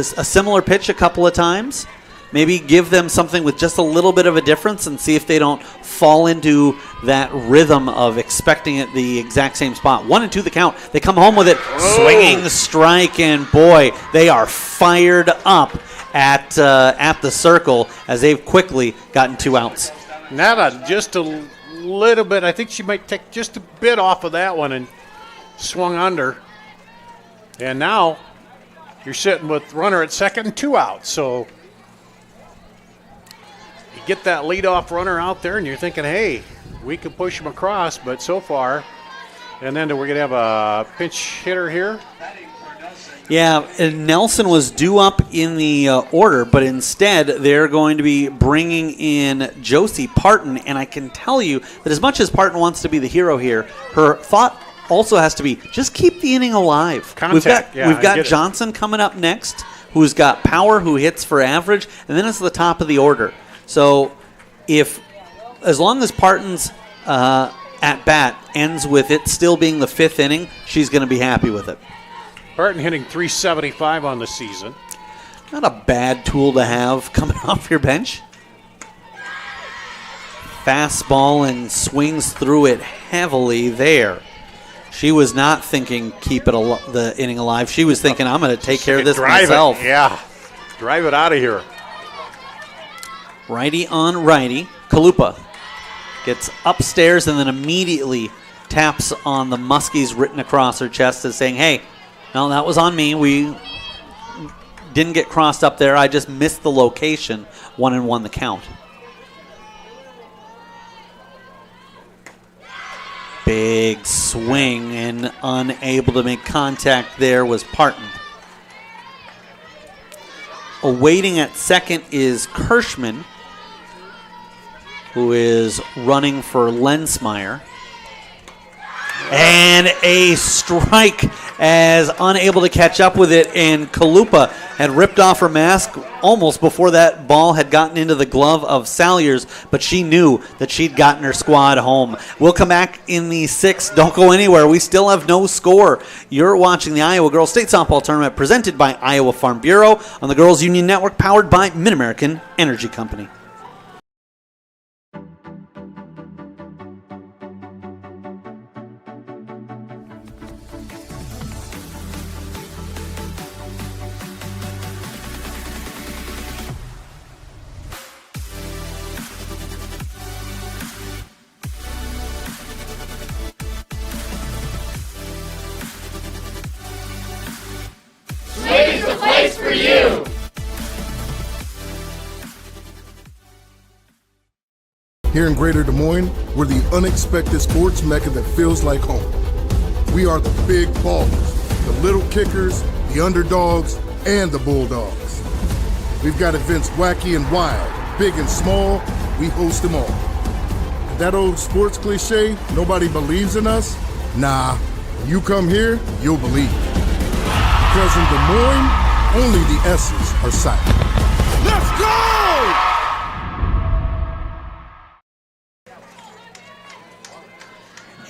similar pitch a couple of times. Maybe give them something with just a little bit of a difference and see if they don't fall into that rhythm of expecting it the exact same spot. 1-2 the count. They come home with it, swinging strike, and boy, they are fired up at the circle as they've quickly gotten 2 outs. Just a little bit. I think she might take just a bit off of that one and swung under. And now you're sitting with runner at second and 2 outs. So you get that leadoff runner out there and you're thinking, hey, we could push him across, but so far. And then we're going to have a pinch hitter here. Yeah, and Nelson was due up in the order, but instead they're going to be bringing in Josie Parton, and I can tell you that as much as Parton wants to be the hero here, her thought also has to be just keep the inning alive. Contact. We've got Johnson coming up next, who's got power, who hits for average, and then it's the top of the order. So as long as Parton's at bat ends with it still being the 5th inning, she's going to be happy with it. Parton hitting .375 on the season. Not a bad tool to have coming off your bench. Fastball and swings through it heavily there. She was not thinking keep it the inning alive. She was thinking I'm going to take care of this myself. Yeah, drive it out of here. Righty on righty. Kalupa gets upstairs and then immediately taps on the Muskies written across her chest as saying, hey, no, that was on me. We didn't get crossed up there. I just missed the location. 1-1 the count. Big swing and unable to make contact there was Parton. Awaiting at second is Kirschman, who is running for Lensmeyer. And a strike as unable to catch up with it, and Kalupa had ripped off her mask almost before that ball had gotten into the glove of Salyers, but she knew that she'd gotten her squad home. We'll come back in the 6th. Don't go anywhere. We still have no score. You're watching the Iowa Girls State Softball Tournament presented by Iowa Farm Bureau on the Girls Union Network, powered by Mid-American Energy Company. Here in Greater Des Moines, we're the unexpected sports mecca that feels like home. We are the big ballers, the little kickers, the underdogs, and the bulldogs. We've got events wacky and wild, big and small, we host them all. And that old sports cliche, nobody believes in us? Nah, when you come here, you'll believe. Because in Des Moines, only the S's are silent. Let's go!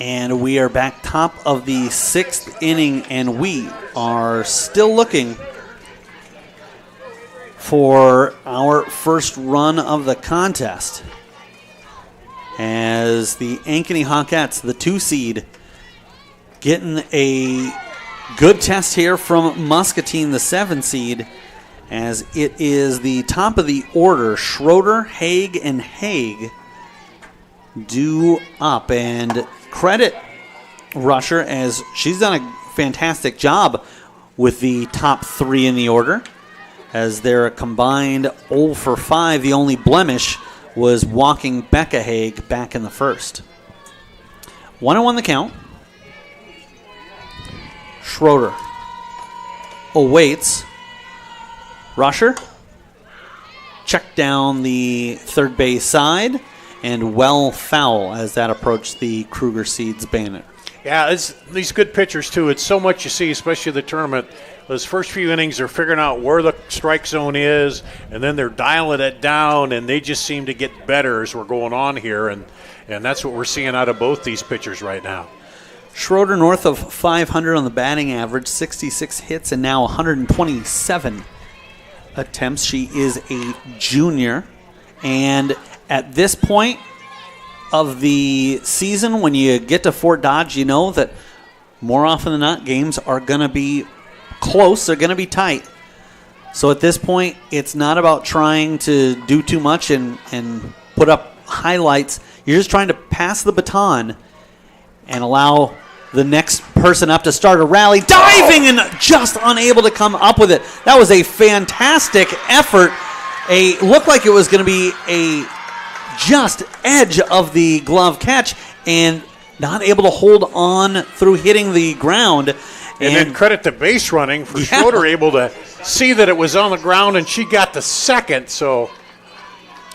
And we are back top of the 6th inning, and we are still looking for our first run of the contest as the Ankeny Hawkettes, the 2 seed, getting a good test here from Muscatine, the 7 seed, as it is the top of the order. Schroeder, Haig, and Haig due up. And credit Rusher, as she's done a fantastic job with the top 3 in the order, as they're a combined 0 for 5. The only blemish was walking Becca Haig back in the first. 1-1 the count. Schroeder awaits. Rusher check down the third base side and well foul as that approached the Kruger Seeds banner. Yeah, it's these good pitchers, too. It's so much you see, especially the tournament. Those first few innings, they're figuring out where the strike zone is, and then they're dialing it down, and they just seem to get better as we're going on here, and that's what we're seeing out of both these pitchers right now. Schroeder north of 500 on the batting average, 66 hits, and now 127 attempts. She is a junior, and at this point of the season, when you get to Fort Dodge, you know that more often than not, games are going to be close. They're going to be tight. So at this point, it's not about trying to do too much and put up highlights. You're just trying to pass the baton and allow the next person up to start a rally. Diving and just unable to come up with it. That was a fantastic effort. Looked like it was going to be a just edge of the glove catch and not able to hold on through hitting the ground. And then credit to base running for Schroeder, able to see that it was on the ground, and she got the second. So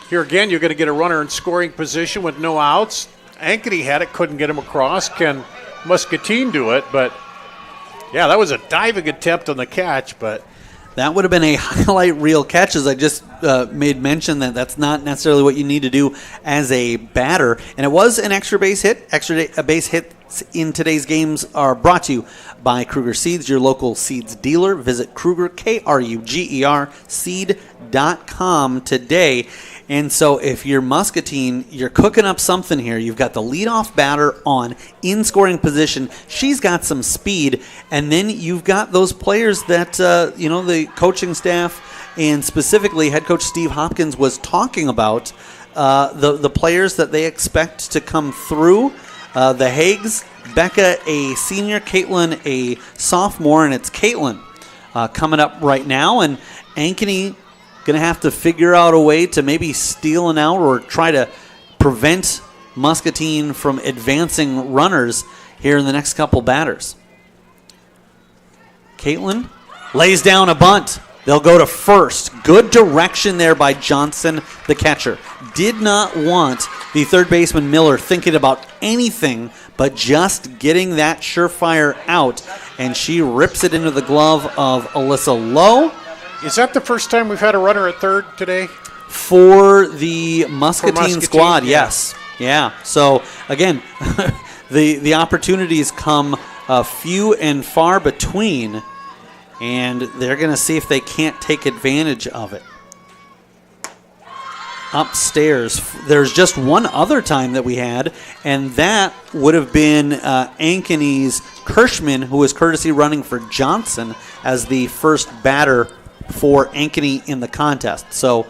here again, you're going to get a runner in scoring position with no outs. Ankeny had it, couldn't get him across. Can Muscatine do it? But, yeah, that was a diving attempt on the catch, but that would have been a highlight reel catch, as I just made mention that that's not necessarily what you need to do as a batter. And it was an extra base hit. Extra base hits in today's games are brought to you by Kruger Seeds, your local seeds dealer. Visit Kruger, Kruger, seed.com today. And so if you're Muscatine, you're cooking up something here. You've got the leadoff batter on in scoring position. She's got some speed. And then you've got those players that, the coaching staff and specifically head coach Steve Hopkins was talking about, the players that they expect to come through. The Haigs, Becca, a senior, Caitlin, a sophomore, and it's Caitlin coming up right now. And Ankeny going to have to figure out a way to maybe steal an out or try to prevent Muscatine from advancing runners here in the next couple batters. Caitlin lays down a bunt. They'll go to first. Good direction there by Johnson, the catcher. Did not want the third baseman Miller thinking about anything but just getting that surefire out, and she rips it into the glove of Alyssa Lowe. Is that the first time we've had a runner at third today? For the Muscatine squad, yeah. Yes. Yeah. So, again, the opportunities come few and far between, and they're going to see if they can't take advantage of it. Upstairs, there's just one other time that we had, and that would have been Ankeny's Kirschman, who was courtesy running for Johnson as the first batter for Ankeny in the contest. So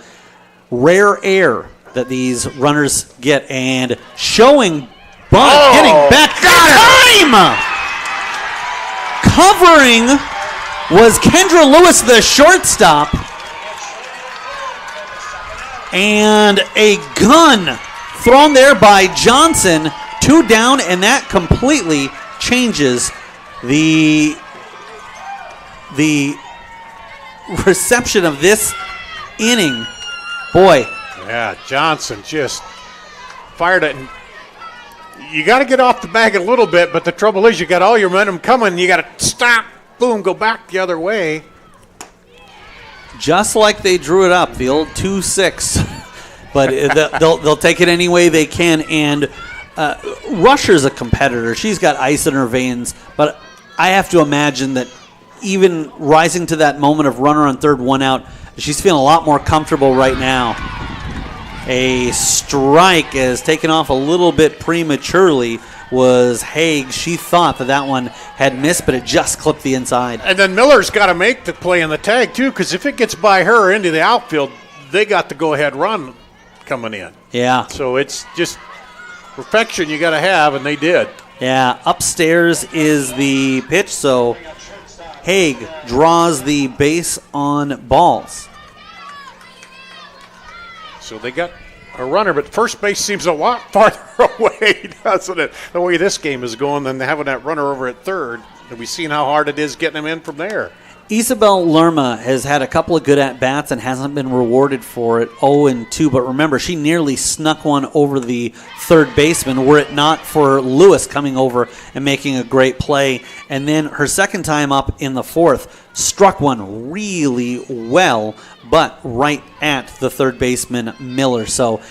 rare air that these runners get, and showing bunt, hitting back. Time! Covering was Kendra Lewis, the shortstop. And a gun thrown there by Johnson. 2 down, and that completely changes the reception of this inning. Boy. Yeah, Johnson just fired it. And you got to get off the bag a little bit, but the trouble is you got all your momentum coming. You got to stop, boom, go back the other way. Just like they drew it up, the old 2-6. But they'll take it any way they can. And Rusher's a competitor. She's got ice in her veins. But I have to imagine that even rising to that moment of runner on third, 1 out, she's feeling a lot more comfortable right now. A strike is taken off a little bit prematurely was Haig. She thought that one had missed, but it just clipped the inside. And then Miller's got to make the play in the tag, too, because if it gets by her into the outfield, they got the go-ahead run coming in. Yeah. So it's just perfection you got to have, and they did. Yeah, upstairs is the pitch, so Haig draws the base on balls. So they got a runner, but first base seems a lot farther away, doesn't it? The way this game is going than having that runner over at third. Have we seen how hard it is getting him in from there? Isabel Lerma has had a couple of good at-bats and hasn't been rewarded for it, 0-2. But remember, she nearly snuck one over the third baseman were it not for Lewis coming over and making a great play. And then her second time up in the fourth, struck one really well, but right at the third baseman, Miller. So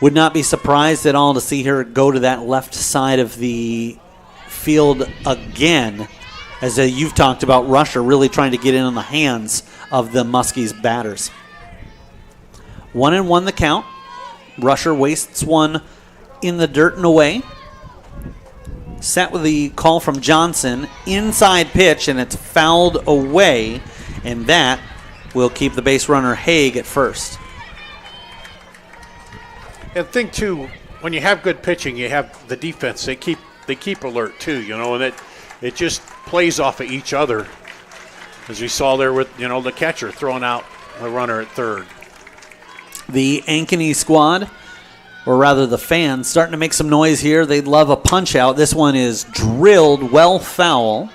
would not be surprised at all to see her go to that left side of the field again. As you've talked about, Rusher really trying to get in on the hands of the Muskies batters. 1-1 the count. Rusher wastes one in the dirt and away. Set with the call from Johnson. Inside pitch, and it's fouled away. And that will keep the base runner Haig at first. And think, too, when you have good pitching, you have the defense. They keep alert, too, and it just plays off of each other, as we saw there with, the catcher throwing out the runner at third. The Ankeny squad, or rather the fans, starting to make some noise here. They'd love a punch out. This one is drilled well foul.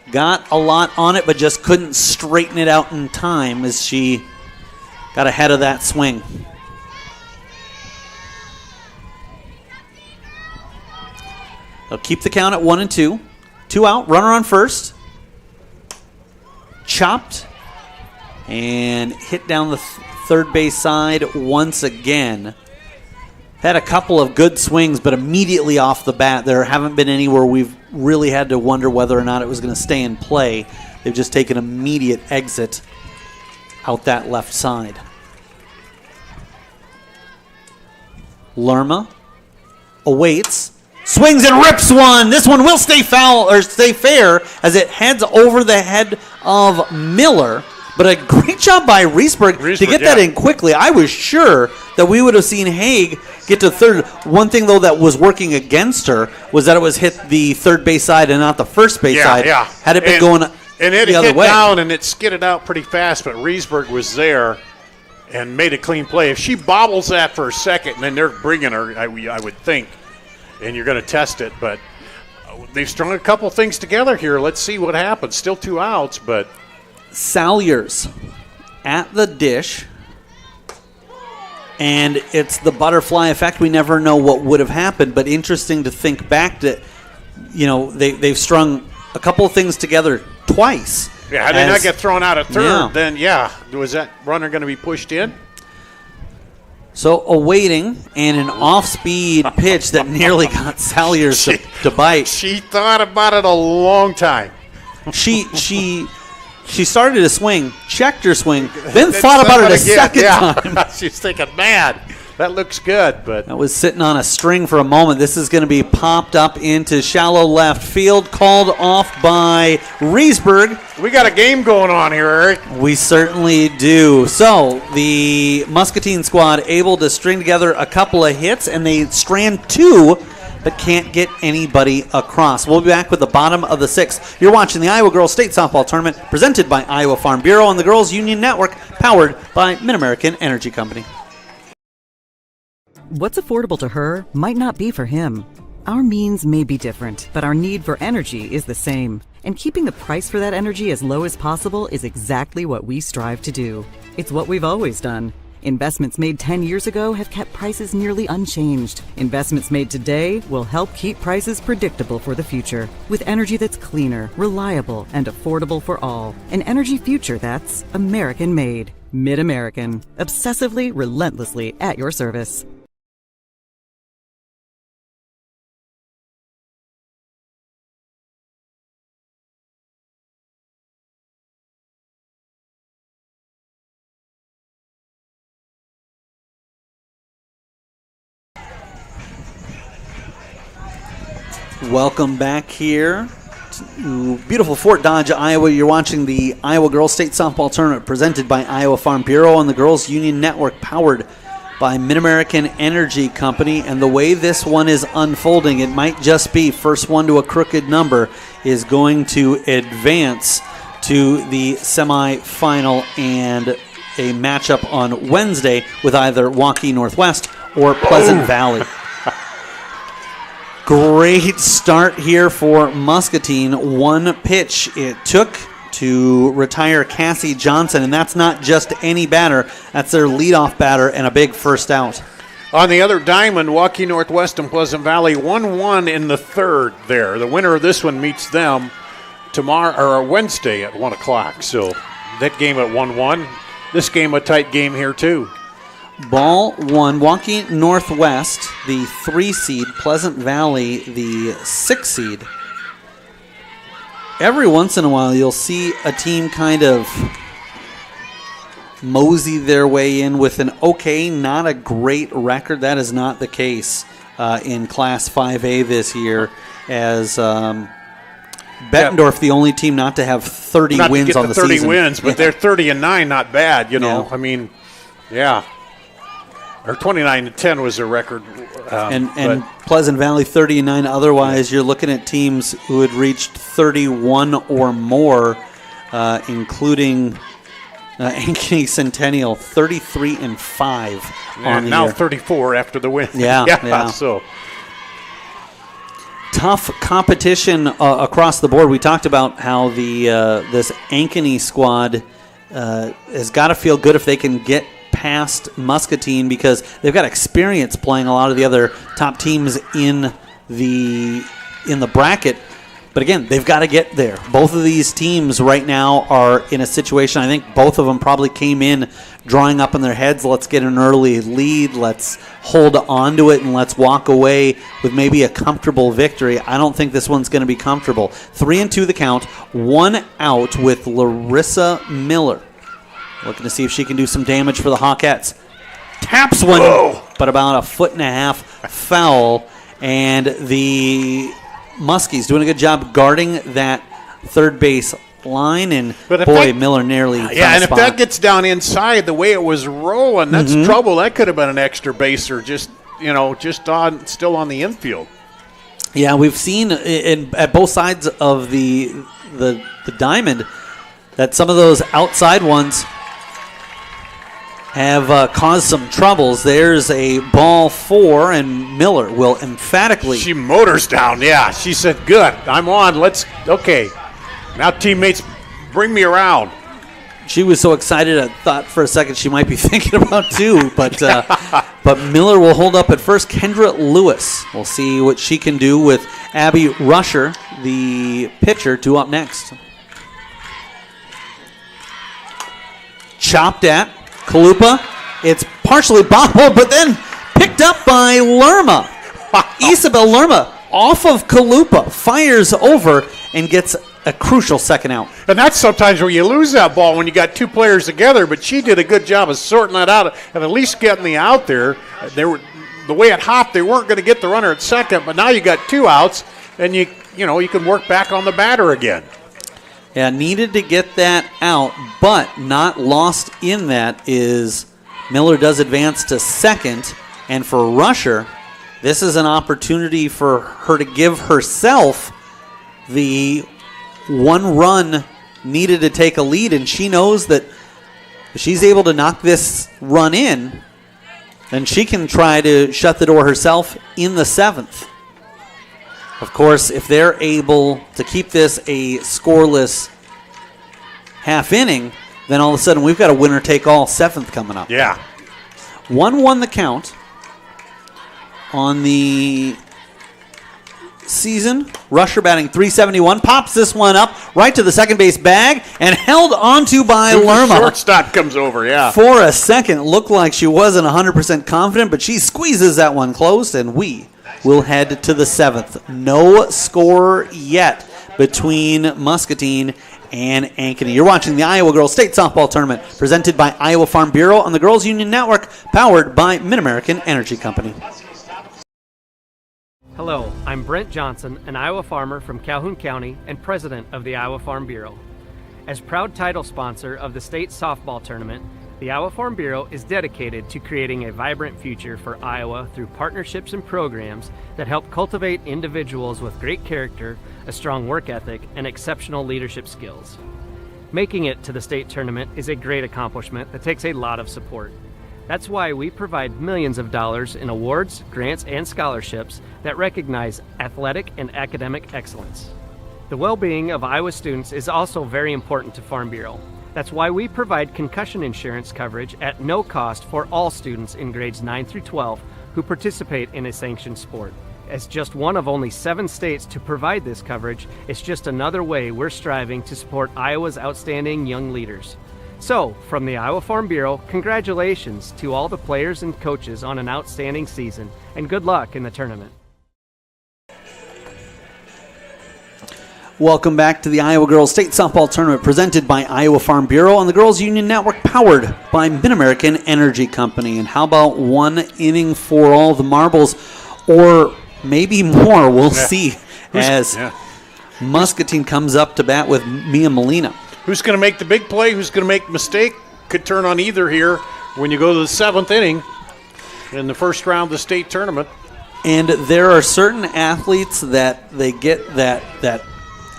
Got a lot on it, but just couldn't straighten it out in time as she got ahead of that swing. They'll keep the count at 1-2. 2 out, runner on first. Chopped and hit down the third base side once again. Had a couple of good swings, but immediately off the bat, there haven't been any where we've really had to wonder whether or not it was going to stay in play. They've just taken immediate exit out that left side. Lerma awaits. Swings and rips one. This one will stay foul or stay fair as it heads over the head of Miller. But a great job by Riesberg to get that in quickly. I was sure that we would have seen Haig get to third. One thing, though, that was working against her was that it was hit the third base side and not the first base side. Yeah. Had it been going and it the other hit way. down and it skidded out pretty fast, but Riesberg was there and made a clean play. If she bobbles that for a second, then they're bringing her, I would think, and you're going to test it. But they've strung a couple things together here. Let's see what happens. Still 2 outs, but Salyers at the dish, and it's the butterfly effect. We never know what would have happened, but interesting to think back that, they've strung a couple of things together twice. Yeah, had they not get thrown out at third, then was that runner going to be pushed in? So awaiting, and an off-speed pitch that nearly got Salyers to bite. She thought about it a long time. She started to swing, checked her swing, then thought about it a second time. She's thinking, man, that looks good. But that was sitting on a string for a moment. This is going to be popped up into shallow left field, called off by Riesberg. We got a game going on here, Eric. We certainly do. So the Muscatine squad able to string together a couple of hits, and they strand 2, but can't get anybody across. We'll be back with the bottom of the 6th. You're watching the Iowa Girls State Softball Tournament presented by Iowa Farm Bureau and the Girls Union Network, powered by Mid-American Energy Company. What's affordable to her might not be for him. Our means may be different, but our need for energy is the same. And keeping the price for that energy as low as possible is exactly what we strive to do. It's what we've always done. Investments made 10 years ago have kept prices nearly unchanged. Investments made today will help keep prices predictable for the future. With energy that's cleaner, reliable, and affordable for all. An energy future that's American-made. Mid-American. Obsessively, relentlessly at your service. Welcome back here to beautiful Fort Dodge, Iowa. You're watching the Iowa Girls State Softball Tournament presented by Iowa Farm Bureau on the Girls Union Network, powered by Mid-American Energy Company. And the way this one is unfolding, it might just be first one to a crooked number is going to advance to the semifinal and a matchup on Wednesday with either Waukee Northwest or Pleasant Valley. Great start here for Muscatine. One pitch it took to retire Cassie Johnson, and that's not just any batter. That's their leadoff batter and a big first out. On the other diamond, Waukee Northwest and Pleasant Valley 1-1 in the third there. The winner of this one meets them tomorrow or Wednesday at 1 o'clock. So that game at 1-1. This game a tight game here too. Ball one. Waukee Northwest, the 3 seed. Pleasant Valley, the 6 seed. Every once in a while, you'll see a team kind of mosey their way in with an okay, not a great record. That is not the case in Class 5A this year, as Bettendorf, the only team not to have 30 wins on the 30 season. wins, but they're 30-9, not bad, you know. Yeah. I mean, yeah. Or 29-10 was their record. And Pleasant Valley 30-9. Otherwise, you're looking at teams who had reached 31 or more, including Ankeny Centennial 33-5 on the now year. 34 after the win. Yeah. So tough competition across the board. We talked about how the this Ankeny squad has got to feel good if they can get past Muscatine, because they've got experience playing a lot of the other top teams in the bracket. But again, they've got to get there. Both of these teams right now are in a situation, I think both of them probably came in drawing up in their heads, let's get an early lead, let's hold on to it, and let's walk away with maybe a comfortable victory. I don't think this one's going to be comfortable. 3-2 the count, 1 out with Larissa Miller. Looking to see if she can do some damage for the Hawkettes. Taps one, but about a 1.5 foot foul. And the Muskies doing a good job guarding that third base line. And boy, Miller nearly found a and if spot. that gets down inside the way it was rolling, that's trouble. That could have been an extra baser, still on the infield. Yeah, we've seen at both sides of the diamond that some of those outside ones have caused some troubles. There's a ball 4, and Miller will emphatically. She motors down. Yeah, she said, "Good, I'm on. Okay. Now teammates, bring me around." She was so excited, I thought for a second she might be thinking about 2, but Miller will hold up at first. Kendra Lewis, we'll see what she can do with Abby Rusher, the pitcher, due up next. Chopped at. Kalupa, it's partially bobbled, but then picked up by Lerma. Isabel Lerma off of Kalupa, fires over, and gets a crucial second out. And that's sometimes where you lose that ball when you got 2 players together, but she did a good job of sorting that out and at least getting the out there. The way it hopped, they weren't going to get the runner at second, but now you got 2 outs, and you can work back on the batter again. Yeah, needed to get that out, but not lost in that is Miller does advance to second, and for Rusher, this is an opportunity for her to give herself the 1 run needed to take a lead, and she knows that if she's able to knock this run in, then she can try to shut the door herself in the 7th. Of course, if they're able to keep this a scoreless half inning, then all of a sudden we've got a winner-take-all 7th coming up. Yeah. 1-1 the count on the season. Rusher batting .371, pops this one up right to the second base bag and held onto by Lerma. Shortstop comes over, yeah. For a second, looked like she wasn't 100% confident, but she squeezes that one close, and we will head to the 7th. No score yet between Muscatine and Ankeny. You're watching the Iowa Girls State Softball Tournament presented by Iowa Farm Bureau on the Girls Union Network, powered by Mid-American Energy Company. Hello, I'm Brent Johnson, an Iowa farmer from Calhoun County and president of the Iowa Farm Bureau. As proud title sponsor of the state softball tournament, the Iowa Farm Bureau is dedicated to creating a vibrant future for Iowa through partnerships and programs that help cultivate individuals with great character, a strong work ethic, and exceptional leadership skills. Making it to the state tournament is a great accomplishment that takes a lot of support. That's why we provide millions of dollars in awards, grants, and scholarships that recognize athletic and academic excellence. The well-being of Iowa students is also very important to Farm Bureau. That's why we provide concussion insurance coverage at no cost for all students in grades 9 through 12 who participate in a sanctioned sport. As just one of only 7 states to provide this coverage, it's just another way we're striving to support Iowa's outstanding young leaders. So, from the Iowa Farm Bureau, congratulations to all the players and coaches on an outstanding season, and good luck in the tournament. Welcome back to the Iowa Girls State Softball Tournament presented by Iowa Farm Bureau on the Girls Union Network, powered by Mid-American Energy Company. And how about one inning for all the marbles, or maybe more? We'll see as Muscatine comes up to bat with Mia Molina. Who's going to make the big play? Who's going to make the mistake? Could turn on either here when you go to the 7th inning in the first round of the state tournament. And there are certain athletes that they get that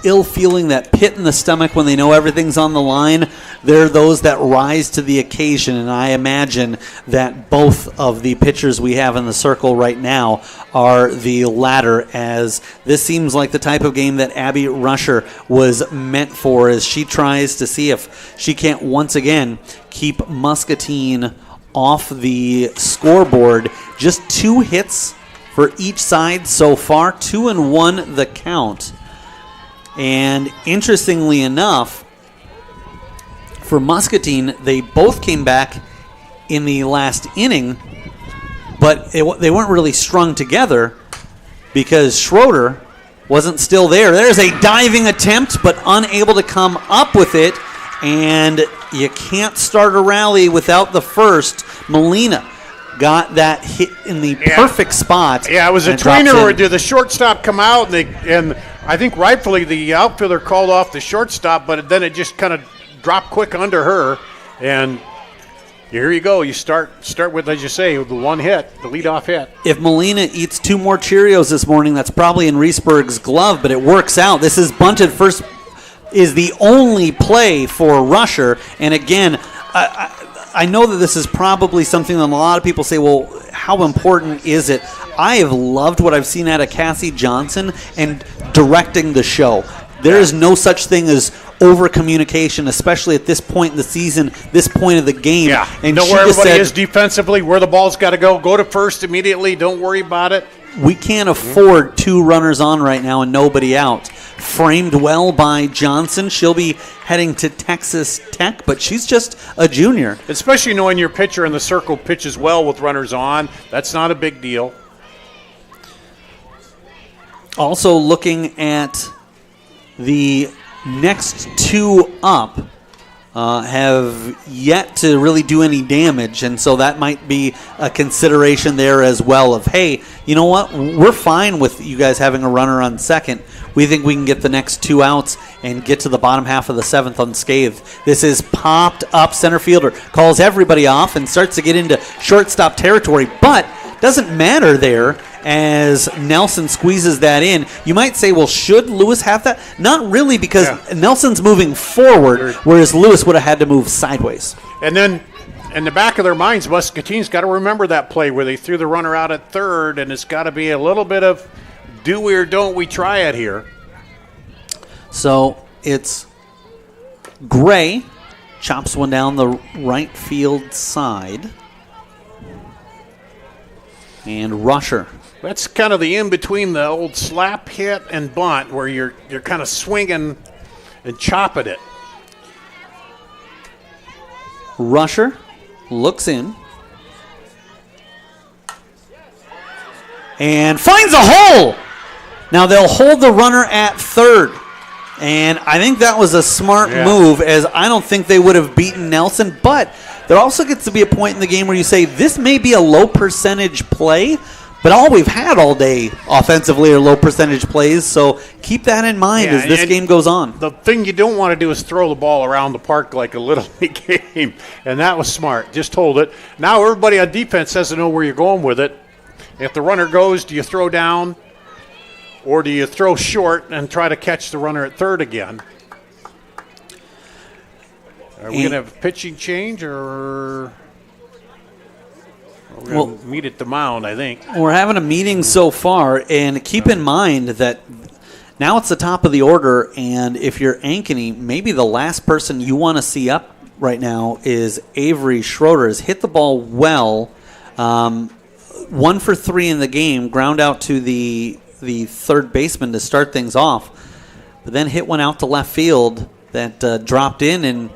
ill feeling, that pit in the stomach when they know everything's on the line. There are those that rise to the occasion, and I imagine that both of the pitchers we have in the circle right now are the latter, as this seems like the type of game that Abby Rusher was meant for, as she tries to see if she can't once again keep Muscatine off the scoreboard. Just 2 hits for each side so far, 2-1 the count. And interestingly enough, for Muscatine, they both came back in the last inning, but they weren't really strung together because Schroeder wasn't still there. There's a diving attempt, but unable to come up with it, and you can't start a rally without the first. Molina got that hit in the perfect spot. Yeah, it was a tweener, or did the shortstop come out, and I think rightfully the outfielder called off the shortstop, but then it just kind of dropped quick under her, and here you go. You start with, as you say, with the one hit, the leadoff hit. If Molina eats 2 more Cheerios this morning, that's probably in Reesberg's glove, but it works out. This is bunted first, is the only play for Rusher, and again, I know that this is probably something that a lot of people say, well, how important is it? I have loved what I've seen out of Cassie Johnson and directing the show. There is no such thing as over-communication, especially at this point in the season, this point of the game. Yeah, and know where everybody is defensively, where the ball's got to go. Go to first immediately. Don't worry about it. We can't afford 2 runners on right now and nobody out. Framed well by Johnson. She'll be heading to Texas Tech, but she's just a junior. Especially knowing your pitcher in the circle pitches well with runners on. That's not a big deal. Also looking at the next 2 up, have yet to really do any damage, and so that might be a consideration there as well of, hey, you know what, we're fine with you guys having a runner on second. We think we can get the next 2 outs and get to the bottom half of the 7th unscathed. This is popped up. Center fielder calls everybody off and starts to get into shortstop territory, but doesn't matter there as Nelson squeezes that in. You might say, well, should Lewis have that? Not really, because Nelson's moving forward, whereas Lewis would have had to move sideways. And then in the back of their minds, Muscatine's got to remember that play where they threw the runner out at third, and it's got to be a little bit of do we or don't we try it here. So it's Gray, chops one down the right field side, and Rusher. That's kind of the in-between the old slap hit and bunt where you're kind of swinging and chopping it. Rusher looks in and finds a hole. Now they'll hold the runner at third. And I think that was a smart move, as I don't think they would have beaten Nelson. But there also gets to be a point in the game where you say this may be a low percentage play, But all we've had all day offensively are low percentage plays, so keep that in mind as this game goes on. The thing you don't want to do is throw the ball around the park like a Little League game, and that was smart. Just hold it. Now everybody on defense has to know where you're going with it. If the runner goes, do you throw down, or do you throw short and try to catch the runner at third again? Are we going to have a pitching change, or we're going to meet at the mound, I think? We're having a meeting so far, and keep in mind that now it's the top of the order, and if you're Ankeny, maybe the last person you want to see up right now is Avery Schroeder. Has hit the ball well, 1 for 3 in the game, ground out to the third baseman to start things off, but then hit one out to left field that dropped in, and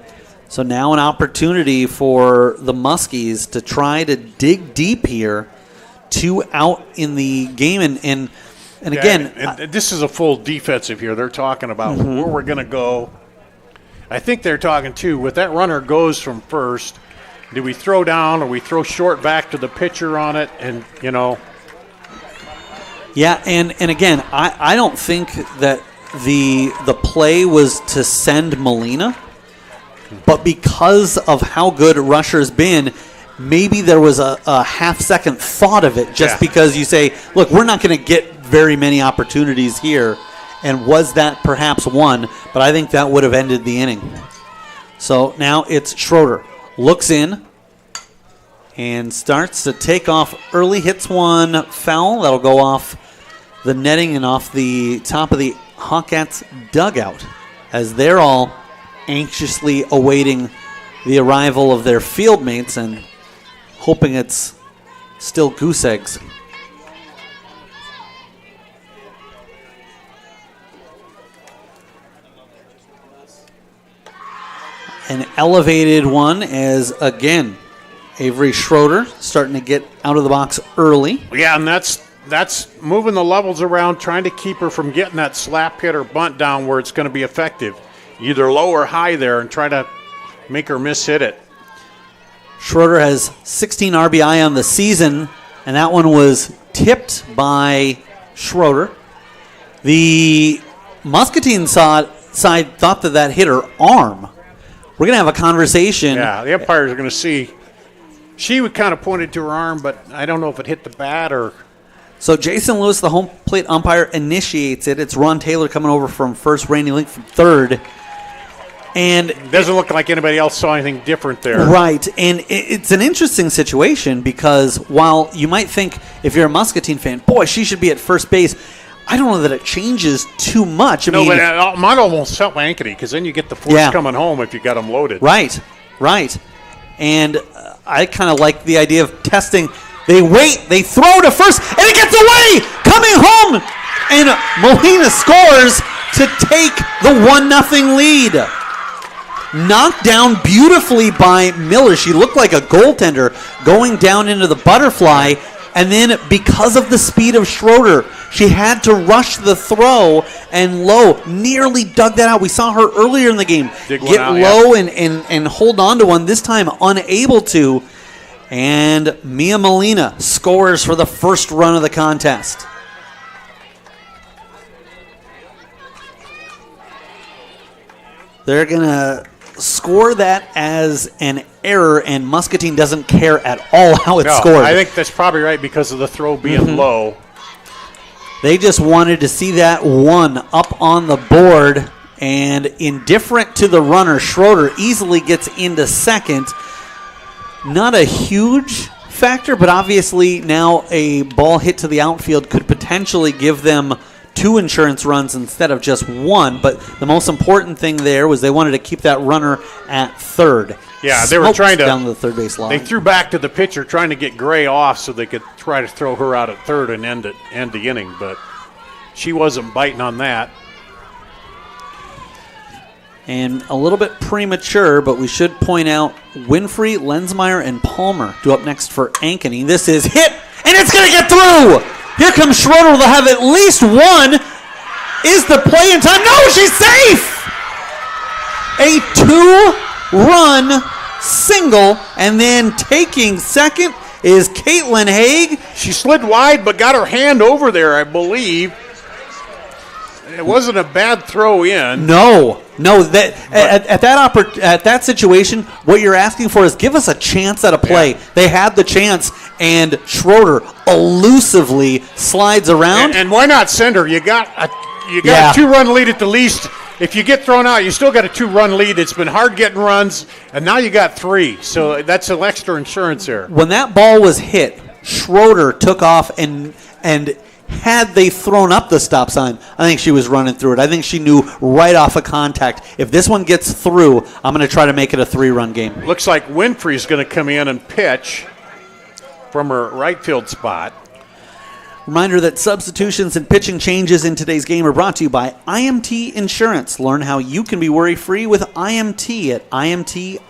so now an opportunity for the Muskies to try to dig deep here, 2 out in the game. And again, and this is a full defensive here. They're talking about where we're going to go. I think they're talking, too, with that runner goes from first, do we throw down or we throw short back to the pitcher on it? And, Yeah, and again, I don't think that the play was to send Molina. But because of how good Rusher's been, maybe there was a half-second thought of it just because you say, look, we're not going to get very many opportunities here. And was that perhaps one? But I think that would have ended the inning. So now it's Schroeder. Looks in and starts to take off early. Hits one foul. That'll go off the netting and off the top of the Hawkettes dugout as they're all anxiously awaiting the arrival of their field mates and hoping it's still goose eggs. An elevated one as, again, Avery Schroeder starting to get out of the box early. Yeah, and that's moving the levels around, trying to keep her from getting that slap hit or bunt down where it's going to be effective. Either low or high there and try to make her miss-hit it. Schroeder has 16 RBI on the season, and that one was tipped by Schroeder. The Muscatine side thought that hit her arm. We're going to have a conversation. Yeah, the umpires are going to see. She would kind of pointed to her arm, but I don't know if it hit the bat or... So Jason Lewis, the home plate umpire, initiates it. It's Ron Taylor coming over from first, Randy Link from third. And it doesn't look like anybody else saw anything different there. Right, and it's an interesting situation because while you might think if you're a Muscatine fan, boy, she should be at first base, I don't know that it changes too much. But it might almost help Ankeny because then you get the force coming home if you got them loaded. Right. And I kind of like the idea of testing. They wait, they throw to first, and it gets away, coming home, and Molina scores to take the 1-0 lead. Knocked down beautifully by Miller. She looked like a goaltender going down into the butterfly, and then because of the speed of Schroeder, she had to rush the throw, and Lowe nearly dug that out. We saw her earlier in the game get low and hold on to one, this time unable to. And Mia Molina scores for the first run of the contest. They're going to score that as an error, and Muscatine doesn't care at all how it's scored. I think that's probably right because of the throw being low. They just wanted to see that one up on the board, and indifferent to the runner, Schroeder easily gets into second. Not a huge factor, but obviously now a ball hit to the outfield could potentially give them 2 insurance runs instead of just 1. But the most important thing there was they wanted to keep that runner at third. Yeah, they were trying to down the third base line. They threw back to the pitcher trying to get Gray off so they could try to throw her out at third and end the inning, but she wasn't biting on that. And a little bit premature, but we should point out Winfrey, Lensmeyer, and Palmer do up next for Ankeny. This is hit, and it's going to get through. Here comes Schroeder. They'll have at least one. Is the play in time? No, she's safe. A 2-run single, and then taking second is Caitlin Haig. She slid wide but got her hand over there, I believe. It wasn't a bad throw in. No. At that situation, what you're asking for is give us a chance at a play. Yeah. They had the chance, and Schroeder elusively slides around. And why not send her? You got a 2-run lead at the least. If you get thrown out, you still got a 2-run lead. It's been hard getting runs, and now you got 3. So that's an extra insurance there. When that ball was hit, Schroeder took off, and had they thrown up the stop sign, I think she was running through it. I think she knew right off of contact, if this one gets through, I'm going to try to make it a 3-run game. Looks like Winfrey's going to come in and pitch from her right field spot. Reminder that substitutions and pitching changes in today's game are brought to you by IMT Insurance. Learn how you can be worry-free with IMT at imtins.com.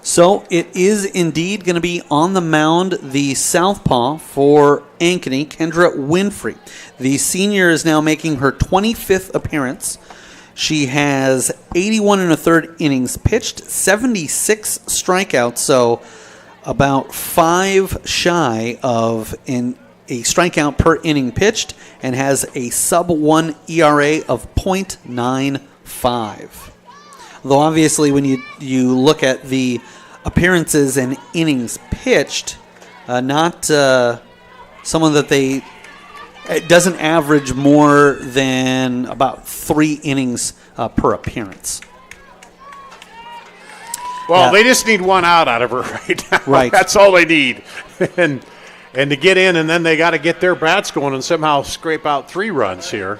So it is indeed going to be on the mound, the southpaw for Ankeny, Kendra Winfrey. The senior is now making her 25th appearance. She has 81 1/3 innings pitched, 76 strikeouts, so about 5 shy of a strikeout per inning pitched, and has a sub-1 ERA of .95. Though obviously when you look at the appearances and innings pitched, not someone that it doesn't average more than about 3 innings per appearance. Well, they just need 1 out of her right now. Right. That's all they need. and to get in, and then they got to get their bats going and somehow scrape out 3 runs here.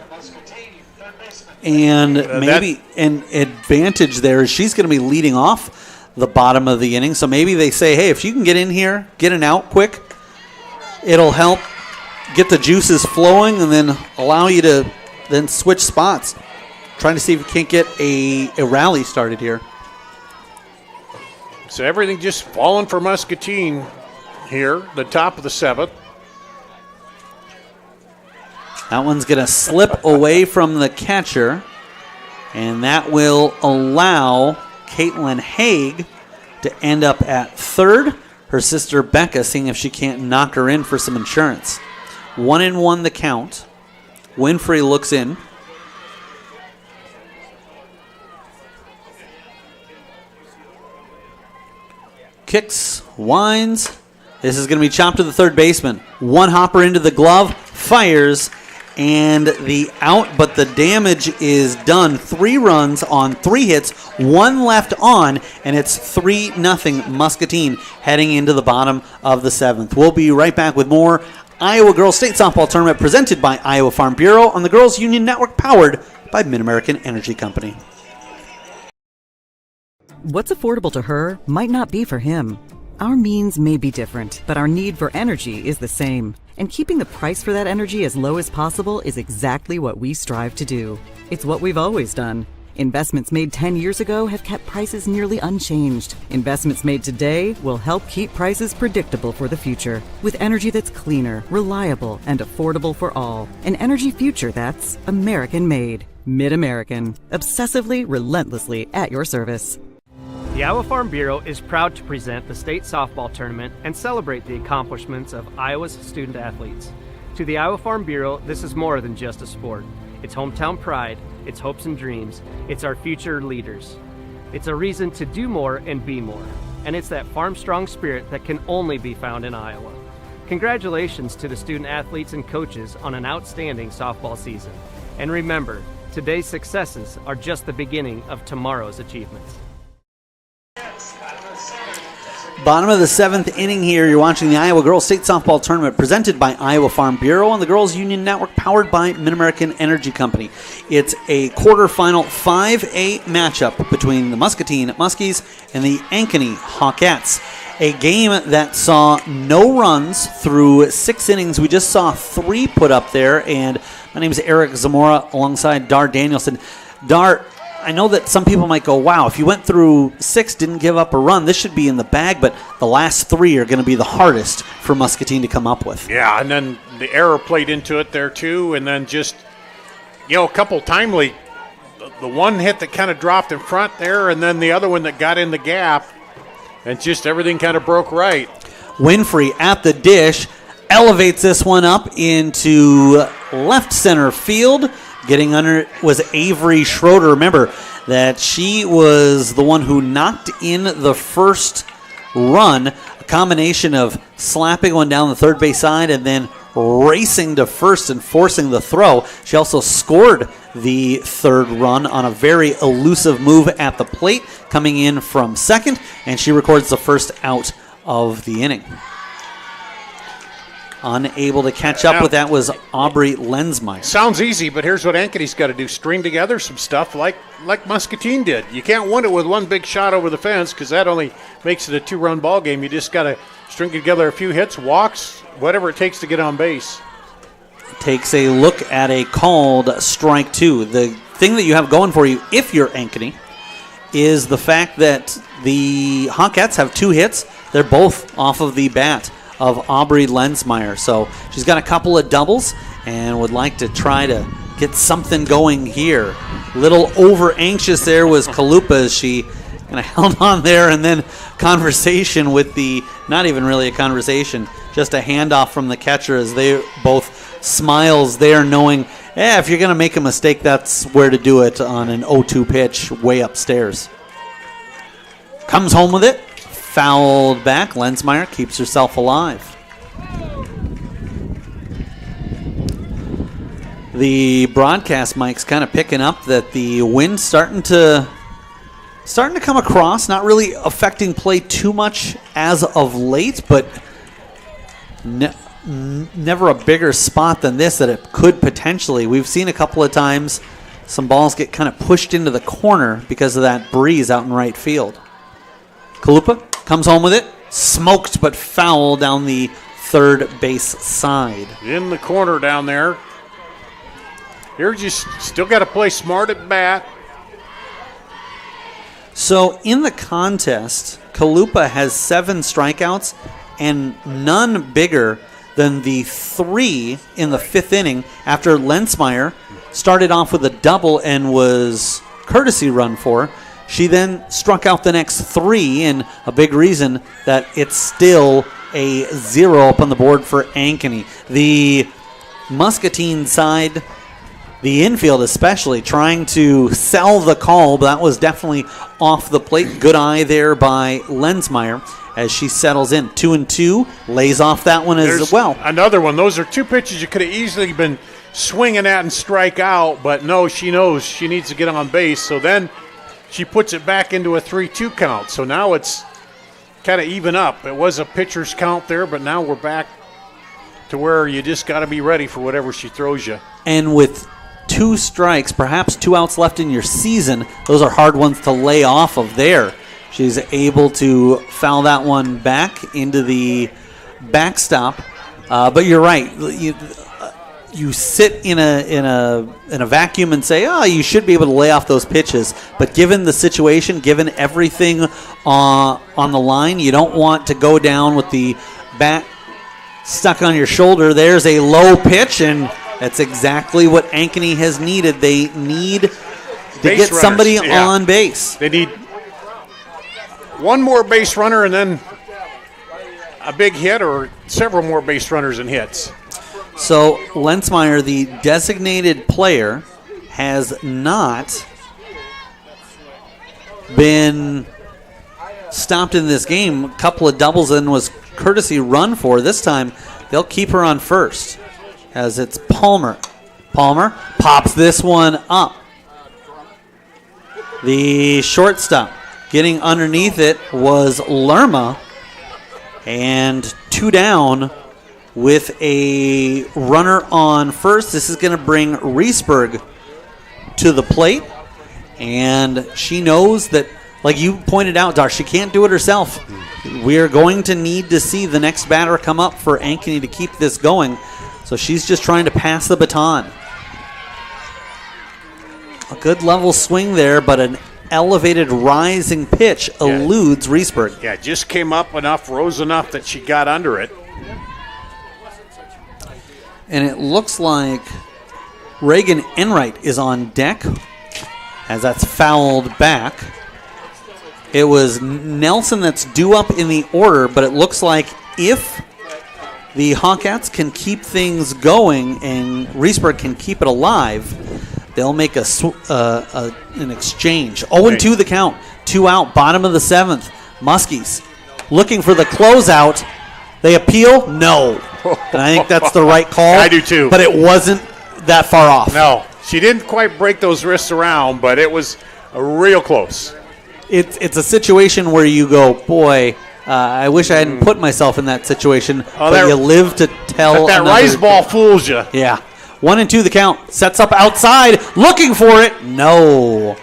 And maybe an advantage there is she's going to be leading off the bottom of the inning. So maybe they say, hey, if you can get in here, get an out quick, it'll help get the juices flowing and then allow you to then switch spots. Trying to see if you can't get a rally started here. So everything just falling for Muscatine here, the top of the 7th. That one's going to slip away from the catcher, and that will allow Caitlin Haig to end up at 3rd. Her sister Becca seeing if she can't knock her in for some insurance. 1-1 the count. Winfrey looks in. Kicks, winds. This is going to be chopped to the third baseman. One hopper into the glove, fires, and the out, but the damage is done. 3 runs on 3 hits, 1 left on, and it's 3-0 Muscatine heading into the bottom of the 7th. We'll be right back with more Iowa Girls State Softball Tournament presented by Iowa Farm Bureau on the Girls Union Network, powered by Mid-American Energy Company. What's affordable to her might not be for him. Our means may be different, but our need for energy is the same. And keeping the price for that energy as low as possible is exactly what we strive to do. It's what we've always done. Investments made 10 years ago have kept prices nearly unchanged. Investments made today will help keep prices predictable for the future. With energy that's cleaner, reliable, and affordable for all. An energy future that's American-made. Mid-American. Obsessively, relentlessly at your service. The Iowa Farm Bureau is proud to present the state softball tournament and celebrate the accomplishments of Iowa's student athletes. To the Iowa Farm Bureau, this is more than just a sport. It's hometown pride, it's hopes and dreams, it's our future leaders. It's a reason to do more and be more. And it's that farm-strong spirit that can only be found in Iowa. Congratulations to the student athletes and coaches on an outstanding softball season. And remember, today's successes are just the beginning of tomorrow's achievements. Bottom of the 7th inning here. You're watching the Iowa Girls State Softball Tournament presented by Iowa Farm Bureau on the Girls Union Network, powered by Mid-American Energy Company. It's a quarterfinal 5A matchup between the Muscatine Muskies and the Ankeny Hawkettes. A game that saw no runs through 6 innings. We just saw 3 put up there, and my name is Eric Zamora alongside Dar Danielson. Dar, I know that some people might go, wow, if you went through 6, didn't give up a run, this should be in the bag, but the last 3 are going to be the hardest for Muscatine to come up with. Yeah, and then the error played into it there too, and then just, a couple timely, the one hit that kind of dropped in front there, and then the other one that got in the gap. And just everything kind of broke right. Winfrey at the dish, elevates this one up into left center field. Getting under was Avery Schroeder. Remember that she was the one who knocked in the first run. A combination of slapping one down the third base side and then racing to first and forcing the throw. She also scored the third run on a very elusive move at the plate, coming in from second, and she records the first out of the inning. Unable to catch up with that was Aubrey Lensmeyer. Sounds easy, but here's what Ankeny's got to do. String together some stuff like Muscatine did. You can't win it with one big shot over the fence because that only makes it a 2-run ball game. You just got to string together a few hits, walks, whatever it takes to get on base. Takes a look at a called strike two. The thing that you have going for you, if you're Ankeny, is the fact that the Hawkettes have 2 hits. They're both off of the bat of Aubrey Lensmeyer. So she's got a couple of doubles and would like to try to get something going here. Little over anxious there was Kalupa as she kind of held on there, and then conversation with the, not even really a conversation, just a handoff from the catcher as they both smiles there, knowing, if you're going to make a mistake, that's where to do it on an 0-2 pitch way upstairs. Comes home with it. Fouled back. Lensmeyer keeps herself alive. The broadcast mic's kind of picking up that the wind's starting to come across, not really affecting play too much as of late, but never a bigger spot than this that it could potentially. We've seen a couple of times some balls get kind of pushed into the corner because of that breeze out in right field. Kalupa comes home with it, smoked but foul down the third base side. In the corner down there. Here you still got to play smart at bat. So in the contest, Kalupa has 7 strikeouts and none bigger than the 3 in the 5th inning after Lensmeyer started off with a double and was courtesy run for. She then struck out the next 3, and a big reason that it's still a 0 up on the board for Ankeny. The Muscatine side, the infield especially, trying to sell the call, but that was definitely off the plate. Good eye there by Lensmeyer as she settles in. 2-2, lays off that one as well. Another one. Those are 2 pitches you could have easily been swinging at and strike out, but no, she knows she needs to get on base, so then she puts it back into a 3-2 count. So now it's kind of even up. It was a pitcher's count there, but now we're back to where you just got to be ready for whatever she throws you. And with 2 strikes, perhaps 2 outs left in your season, those are hard ones to lay off of there. She's able to foul that one back into the backstop. But you're right. You sit in a vacuum and say, you should be able to lay off those pitches. But given the situation, given everything on the line, you don't want to go down with the bat stuck on your shoulder. There's a low pitch, and that's exactly what Ankeny has needed. They need to get somebody on base. They need one more base runner and then a big hit or several more base runners and hits. So Lensmeyer, the designated player, has not been stopped in this game. A couple of doubles and was courtesy run for. This time they'll keep her on first as it's Palmer. Palmer pops this one up. The shortstop getting underneath it was Lerma, and 2 down with a runner on first. This is going to bring Riesberg to the plate, and she knows that, like you pointed out, Dar, she can't do it herself. We are going to need to see the next batter come up for Ankeny to keep this going, so she's just trying to pass the baton. A good level swing there, but an elevated rising pitch eludes Riesberg. Yeah, just came up enough, rose enough that she got under it. And it looks like Reagan Enright is on deck as that's fouled back. It was Nelson that's due up in the order, but it looks like if the Hawkettes can keep things going and Reesburg can keep it alive, they'll make an exchange. 0-2 the count. 2 out, bottom of the 7th. Muskies looking for the closeout. They appeal? No. And I think that's the right call. I do too. But it wasn't that far off. No, she didn't quite break those wrists around, but it was real close. It's a situation where you go, boy, I wish I hadn't put myself in that situation. But you live to tell. That rice ball fools you. Yeah. 1-2 the count. Sets up outside, looking for it. No.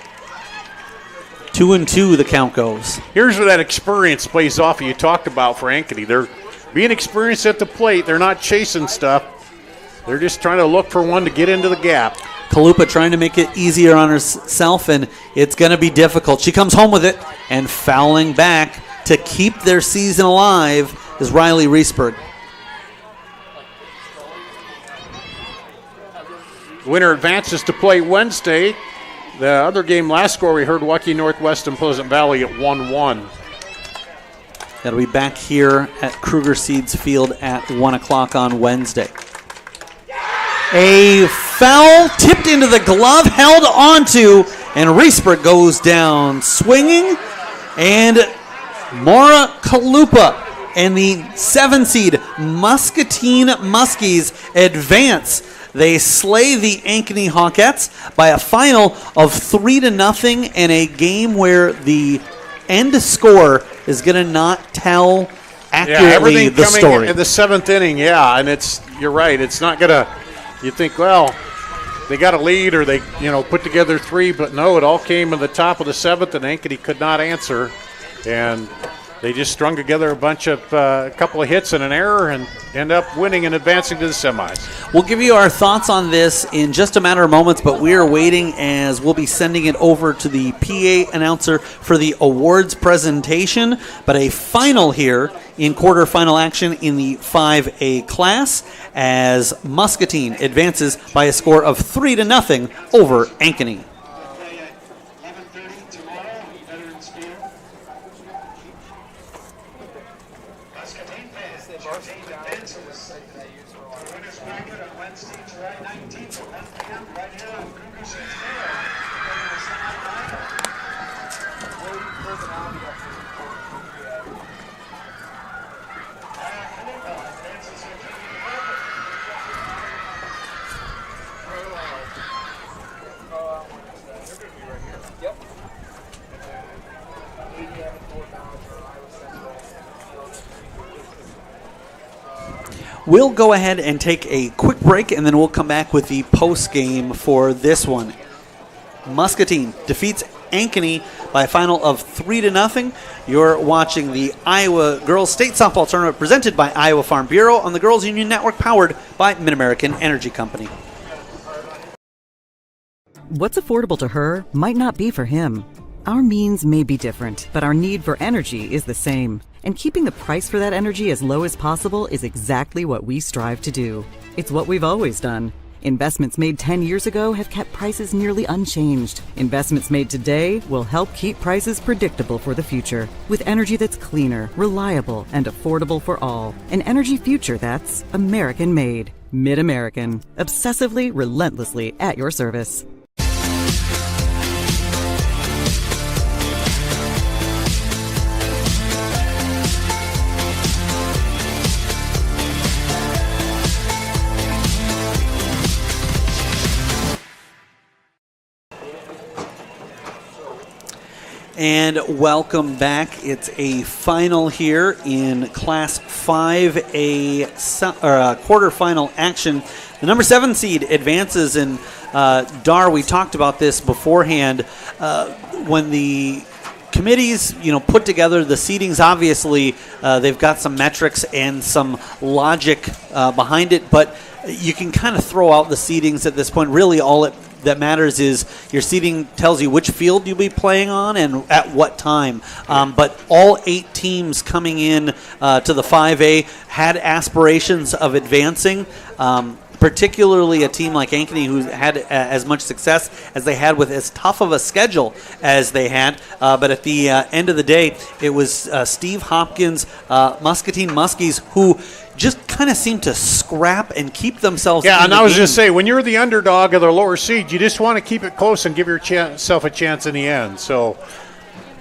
2-2 the count goes. Here's where that experience plays off you talked about for Ankeny. They're being experienced at the plate. They're not chasing stuff. They're just trying to look for one to get into the gap. Kalupa trying to make it easier on herself, and it's going to be difficult. She comes home with it, and fouling back to keep their season alive is Riley Reesburg. Winner advances to play Wednesday. The other game, last score, we heard Waukee Northwest and Pleasant Valley at 1-1. That'll be back here at Kruger Seeds Field at 1 o'clock on Wednesday. A foul tipped into the glove, held onto, and Reesburg goes down swinging. And Maura Kalupa and the 7 seed Muscatine Muskies advance. They slay the Ankeny Hawkettes by a final of 3-0 in a game where the end score is going to not tell accurately the story. In the 7th inning, and you're right. It's not going to. You think, well, they got a lead or they, put together 3, but no, it all came in the top of the 7th, and Ankeny could not answer, and they just strung together a couple of hits and an error and end up winning and advancing to the semis. We'll give you our thoughts on this in just a matter of moments, but we are waiting as we'll be sending it over to the PA announcer for the awards presentation. But a final here in quarterfinal action in the 5A class as Muscatine advances by a score of 3-0 over Ankeny. We'll go ahead and take a quick break, and then we'll come back with the post game for this one. Muscatine defeats Ankeny by a final of 3-0. You're watching the Iowa Girls State Softball Tournament presented by Iowa Farm Bureau on the Girls Union Network, powered by Mid-American Energy Company. What's affordable to her might not be for him. Our means may be different, but our need for energy is the same. And keeping the price for that energy as low as possible is exactly what we strive to do. It's what we've always done. Investments made 10 years ago have kept prices nearly unchanged. Investments made today will help keep prices predictable for the future. With energy that's cleaner, reliable, and affordable for all. An energy future that's American-made. Mid-American. Obsessively, relentlessly at your service. And welcome back. It's a final here in Class 5A quarterfinal action. The number 7 seed advances, and Dar, we talked about this beforehand. When the committees, put together the seedings, obviously they've got some metrics and some logic behind it, but you can kind of throw out the seedings at this point. Really, all that matters is your seeding tells you which field you'll be playing on and at what time. But all 8 teams coming in to the 5A had aspirations of advancing. particularly a team like Ankeny, who had as much success as they had with as tough of a schedule as they had. But at the end of the day, it was Steve Hopkins, Muscatine Muskies, who just kind of seemed to scrap and keep themselves in and the I was game. just saying, when you're the underdog of the lower seed, you just want to keep it close and give yourself a chance in the end. So,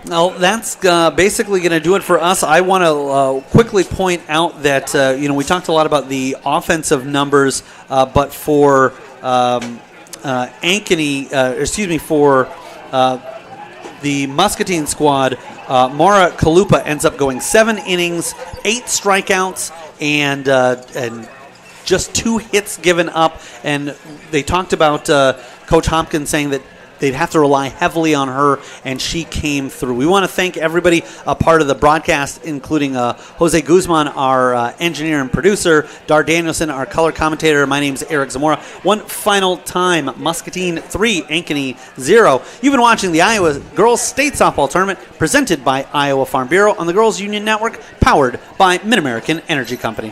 well, that's basically going to do it for us. I want to quickly point out that we talked a lot about the offensive numbers, but for Ankeny, for the Muscatine squad, Mara Kalupa ends up going 7 innings, 8 strikeouts, and just 2 hits given up. And they talked about Coach Hopkins saying that they'd have to rely heavily on her, and she came through. We want to thank everybody a part of the broadcast, including Jose Guzman, our engineer and producer, Dar Danielson, our color commentator. My name's Eric Zamora. One final time, Muscatine 3, Ankeny 0. You've been watching the Iowa Girls State Softball Tournament presented by Iowa Farm Bureau on the Girls Union Network, powered by Mid-American Energy Company.